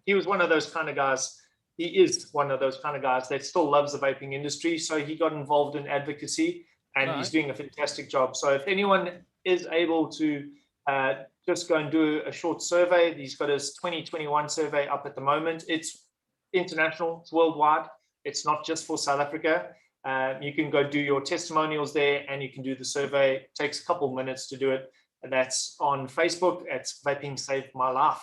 [SPEAKER 7] he was one of those kind of guys. He is one of those kind of guys that still loves the vaping industry. So he got involved in advocacy, and he's doing a fantastic job. So if anyone is able to just go and do a short survey, he's got his 2021 survey up at the moment. It's international, it's worldwide. It's not just for South Africa. You can go do your testimonials there, and you can do the survey. It takes a couple minutes to do it. And that's on Facebook. It's Vaping Saved My Life.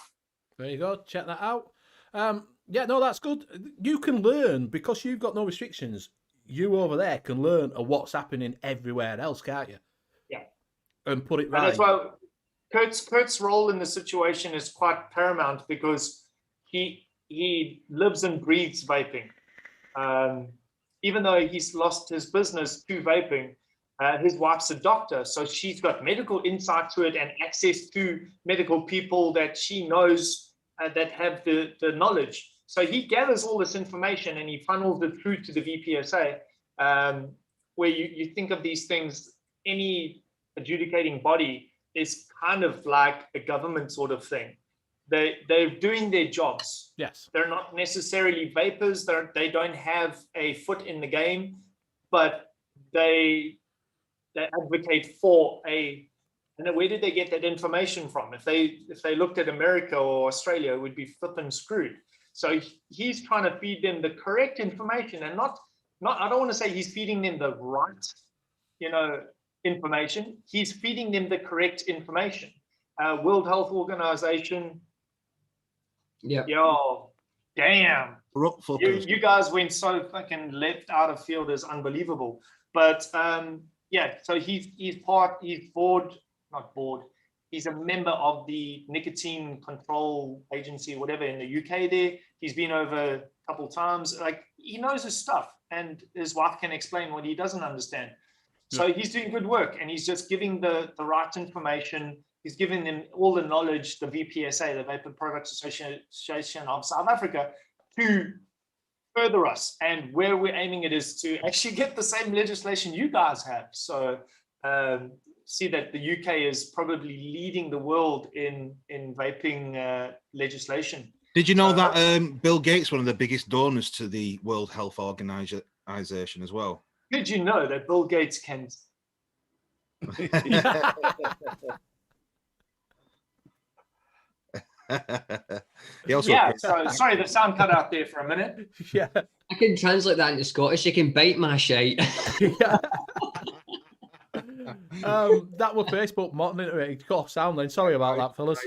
[SPEAKER 2] There you go. Check that out. That's good. You can learn, because you've got no restrictions. You over there can learn of what's happening everywhere else, can't you?
[SPEAKER 7] Yeah.
[SPEAKER 2] And put it right.
[SPEAKER 7] And that's why Kurt's role in the situation is quite paramount, because he lives and breathes vaping. Even though he's lost his business to vaping, his wife's a doctor, so she's got medical insight to it and access to medical people that she knows that have the knowledge. So he gathers all this information and he funnels it through to the VPSA, where you think of these things, any adjudicating body is kind of like a government sort of thing. They're doing their jobs.
[SPEAKER 2] Yes.
[SPEAKER 7] They're not necessarily vapors. They don't have a foot in the game, but they advocate for and where did they get that information from? If they looked at America or Australia, it would be flipping screwed. So he's trying to feed them the correct information, and not I don't want to say he's feeding them the right, information. He's feeding them the correct information. World Health Organization.
[SPEAKER 3] Yeah.
[SPEAKER 7] Yo, damn. You guys went so fucking left out of field is unbelievable. But so he's not board. He's a member of the Nicotine Control Agency, whatever, in the UK there. He's been over a couple times. Like, he knows his stuff, and his wife can explain what he doesn't understand. So he's doing good work, and he's just giving the right information. He's giving them all the knowledge, the VPSA, the Vapor Products Association of South Africa, to further us. And where we're aiming it is to actually get the same legislation you guys have. So see that the UK is probably leading the world in vaping legislation.
[SPEAKER 5] Did you know that Bill Gates, one of the biggest donors to the World Health Organization as well?
[SPEAKER 7] Did you know that Bill Gates can?
[SPEAKER 5] He also
[SPEAKER 7] Yeah. So sorry, the sound cut out there for a minute.
[SPEAKER 2] Yeah.
[SPEAKER 3] I can translate that into Scottish. You can bite my shite.
[SPEAKER 2] Yeah. That was Facebook monitoring it. It got off sound then. Sorry about that, fellas.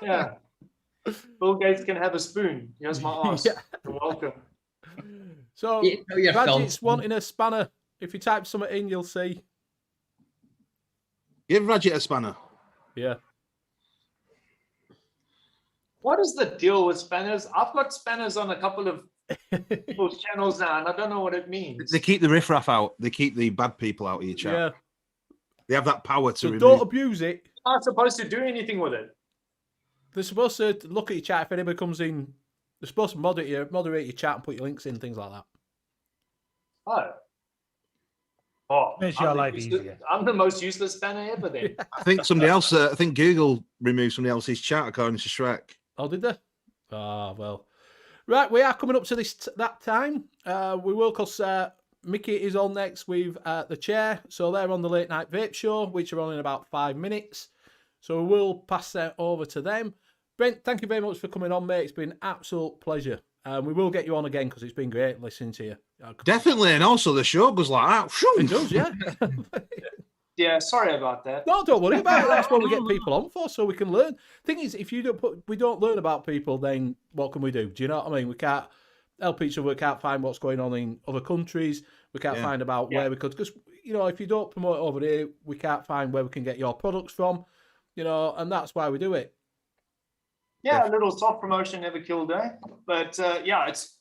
[SPEAKER 7] Yeah. Bill Gates can have a spoon. Here's my ass.
[SPEAKER 2] Yeah.
[SPEAKER 7] You're welcome.
[SPEAKER 2] So,
[SPEAKER 3] You know your
[SPEAKER 2] Radjit's
[SPEAKER 3] film.
[SPEAKER 2] wanting a spanner. If you type something in, you'll see.
[SPEAKER 5] Give Radjit a spanner.
[SPEAKER 2] Yeah.
[SPEAKER 7] What is the deal with spanners? I've got spanners on a couple of people's channels now, and I don't know what it means.
[SPEAKER 5] They keep the riffraff out. They keep the bad people out of your chat.
[SPEAKER 2] Yeah.
[SPEAKER 5] They have that power to
[SPEAKER 2] So
[SPEAKER 5] remove.
[SPEAKER 2] don't abuse it.
[SPEAKER 7] I'm not supposed to do anything with it.
[SPEAKER 2] They're supposed to look at your chat if anybody comes in. They're supposed to moderate your chat and put your links in, things like that.
[SPEAKER 7] Oh,
[SPEAKER 4] Makes
[SPEAKER 7] I'm
[SPEAKER 4] your
[SPEAKER 7] the
[SPEAKER 4] life
[SPEAKER 7] useless-
[SPEAKER 4] easier.
[SPEAKER 7] I'm the most useless spanner ever then.
[SPEAKER 5] I think somebody else. I think Google removed somebody else's chat according to Shrek.
[SPEAKER 2] Oh, did they? Ah, well. Right, we are coming up to that time. We will, because Mickey is on next with the chair. So they're on the late night vape show, which are on in about 5 minutes. So we'll pass that over to them. Brent, thank you very much for coming on, mate. It's been an absolute pleasure. We will get you on again because it's been great listening to you.
[SPEAKER 5] Definitely, and also the show goes like that.
[SPEAKER 2] It does, yeah.
[SPEAKER 7] Yeah, sorry about that.
[SPEAKER 2] No, don't worry about it. That's what we get people on for, so we can learn. Thing is, if we don't learn about people, then what can we do? Do you know what I mean? We can't help each other. We can't find what's going on in other countries. We can't find about where we could, because if you don't promote it over here, we can't find where we can get your products from. And that's why we do it.
[SPEAKER 7] Yeah, a little soft promotion never killed, eh? But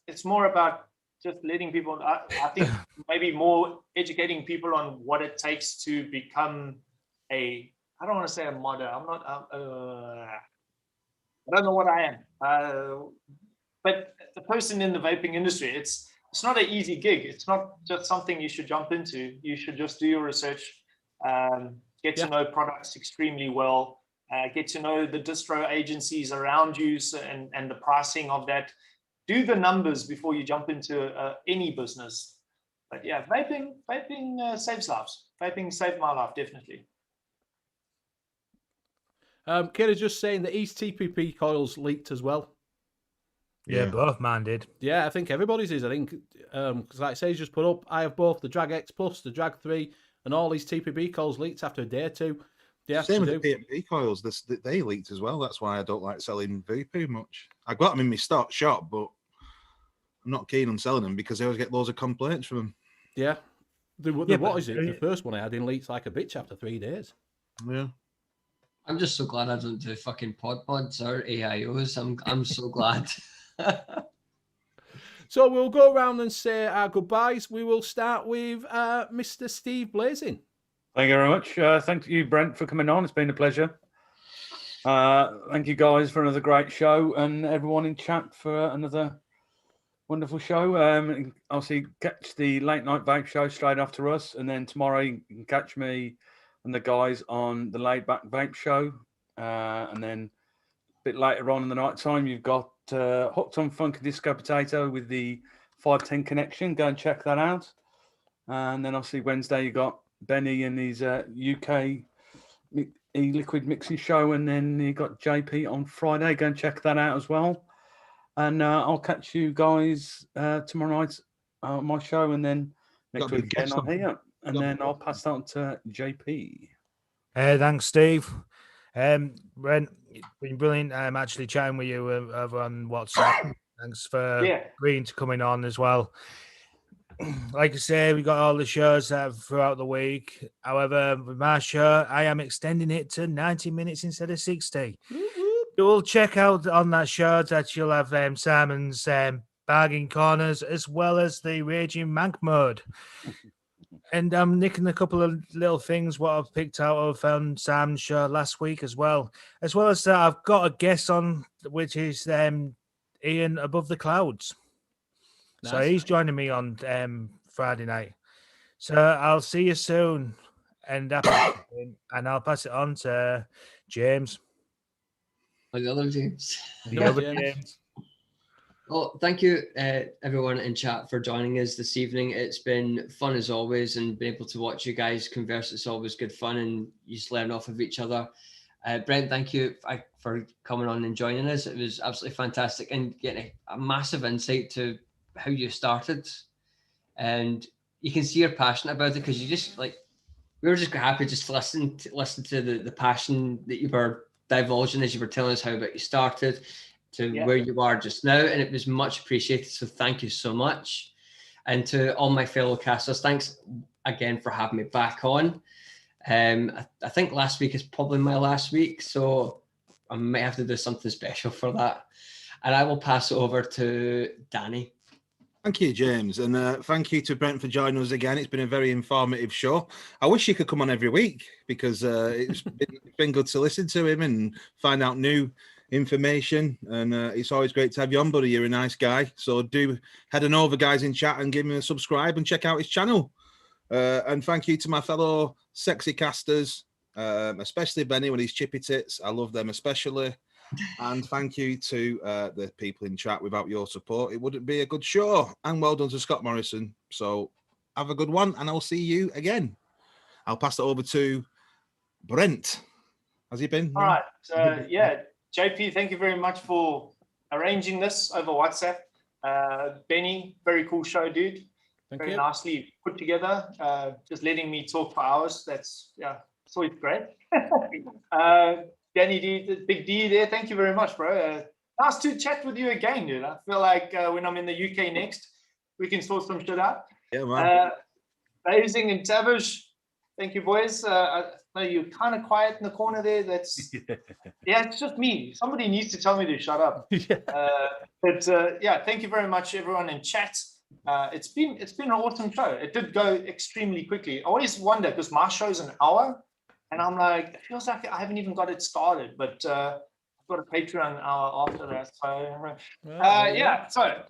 [SPEAKER 7] it's more about just letting people. I think maybe more educating people on what it takes to become I don't want to say a modder. I'm not. I don't know what I am. But the person in the vaping industry, it's not an easy gig. It's not just something you should jump into. You should just do your research, get to know products extremely well. Get to know the distro agencies around you and the pricing of that. Do the numbers before you jump into any business. But yeah, vaping saves lives. Vaping saved my life, definitely.
[SPEAKER 2] Kira's just saying that his TPP coils leaked as well.
[SPEAKER 4] Yeah, both mine did.
[SPEAKER 2] Yeah, I think everybody's is. I think, because like I say, he's just put up, I have both the Drag X Plus, the Drag 3, and all these TPP coils leaked after a day or two.
[SPEAKER 5] Same with the PMP coils. They leaked as well. That's why I don't like selling VP much. I got them in my stock shop, but I'm not keen on selling them because I always get loads of complaints from them.
[SPEAKER 2] Yeah. What is it? The first one I had in leaks like a bitch after 3 days.
[SPEAKER 5] Yeah.
[SPEAKER 3] I'm just so glad I don't do fucking pods or AIOs. I'm so glad.
[SPEAKER 2] So we'll go around and say our goodbyes. We will start with Mr. Steve Blazing.
[SPEAKER 6] Thank you very much. Thank you, Brent, for coming on. It's been a pleasure. Thank you, guys, for another great show, and everyone in chat for another wonderful show. Obviously, catch the late night vape show straight after us, and then tomorrow you can catch me and the guys on the laid back vape show, and then a bit later on in the night time, you've got Hooked on Funky Disco Potato with the 510 connection. Go and check that out. And then obviously Wednesday you got Benny and his UK e-liquid mixing show, and then you got JP on Friday. Go and check that out as well. And I'll catch you guys tomorrow night on my show, and then next week again on here. And then I'll pass that on to JP.
[SPEAKER 4] Thanks, Steve. Brent, it's been brilliant actually chatting with you over on WhatsApp. Thanks for agreeing to coming on as well. Like I say, we got all the shows throughout the week. However, with my show, I am extending it to 90 minutes instead of 60. You'll check out on that show that you'll have Simon's bargain corners as well as the Raging Mank mode. And I'm nicking a couple of little things what I've picked out of Sam's show last week as well as that I've got a guest on, which is Ian Above the Clouds. Nice. So he's joining me on Friday night. So I'll see you soon, and I'll pass it on to James.
[SPEAKER 3] The other James.
[SPEAKER 4] The other James.
[SPEAKER 3] Well, thank you, everyone in chat, for joining us this evening. It's been fun as always, and being able to watch you guys converse, it's always good fun, and you just learn off of each other. Brent, thank you for coming on and joining us. It was absolutely fantastic, and getting a massive insight to how you started. And you can see you're passionate about it, because you just we were just happy just to listen to the passion that you were divulging as you were telling us how about you started to where you are just now, and it was much appreciated. So thank you so much. And to all my fellow casters, thanks again for having me back on. I think last week is probably my last week, so I might have to do something special for that. And I will pass it over to Danny.
[SPEAKER 5] Thank you, James, and thank you to Brent for joining us again. It's been a very informative show. I wish you could come on every week, because it's been good to listen to him and find out new information, and it's always great to have you on, buddy. You're a nice guy, so do head on over, guys, in chat, and give him a subscribe and check out his channel. And thank you to my fellow sexy casters, especially Benny when he's chippy tits. I love them especially. And thank you to the people in chat. Without your support, it wouldn't be a good show. And well done to Scott Morrison. So have a good one, and I'll see you again. I'll pass it over to Brent. Has he been?
[SPEAKER 7] All right. JP, thank you very much for arranging this over WhatsApp. Benny, very cool show, dude. Very nicely put together. Just letting me talk for hours. That's it's always great. Danny D, the big D there. Thank you very much, bro. Nice to chat with you again, dude. I feel like when I'm in the UK next, we can sort some shit out.
[SPEAKER 5] Yeah, man.
[SPEAKER 7] Amazing and Tavish. Thank you, boys. I know you're kind of quiet in the corner there. That's it's just me. Somebody needs to tell me to shut up. Thank you very much, everyone in chat. It's been an awesome show. It did go extremely quickly. I always wonder, because my show's an hour, and I'm like, it feels like I haven't even got it started. But I've got a Patreon hour after that. So So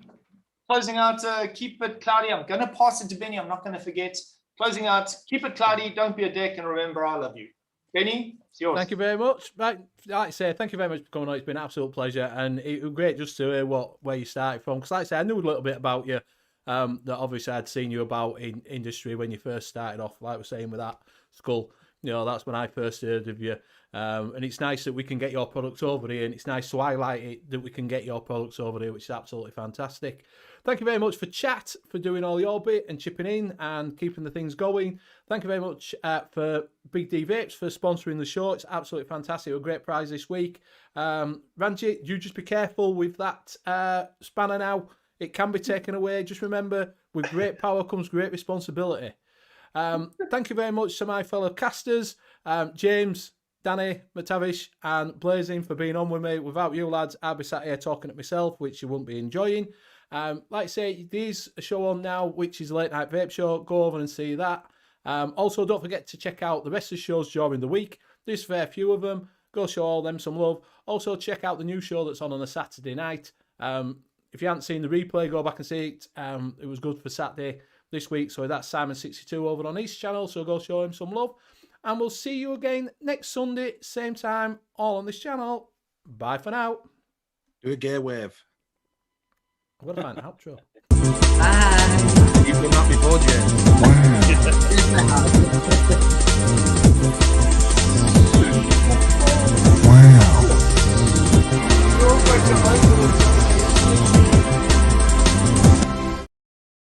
[SPEAKER 7] closing out, keep it cloudy. I'm gonna pass it to Benny. I'm not gonna forget. Closing out, keep it cloudy, don't be a dick, and remember, I love you. Benny, it's yours.
[SPEAKER 2] Thank you very much. Right, like I say, thank you very much for coming on. It's been an absolute pleasure, and it was great just to hear where you started from. Because like I say, I knew a little bit about you, that obviously I'd seen you about in industry when you first started off, like I was saying with that skull. You know, that's when I first heard of you. And it's nice that we can get your products over here, and it's nice to highlight it that we can get your products over here, which is absolutely fantastic. Thank you very much for chat, for doing all your bit and chipping in and keeping the things going. Thank you very much for Big D Vapes for sponsoring the show. It's absolutely fantastic. A great prize this week. Ranjit, you just be careful with that spanner now. It can be taken away. Just remember, with great power comes great responsibility. Thank you very much to my fellow casters, James, Danny, McTavish, and Blazing for being on with me. Without you lads, I'd be sat here talking to myself, which you wouldn't be enjoying. Like I say, there's a show on now, which is Late Night Vape Show. Go over and see that. Also, don't forget to check out the rest of the shows during the week. There's a fair few of them. Go show all them some love. Also, check out the new show that's on a Saturday night. If you haven't seen the replay, go back and see it. It was good for Saturday this week. So that's Simon62 over on his channel. So go show him some love. And we'll see you again next Sunday, same time, all on this channel. Bye for now.
[SPEAKER 5] Do a gay wave.
[SPEAKER 2] I've got to find an outro.
[SPEAKER 5] Bye. You've done that before, James.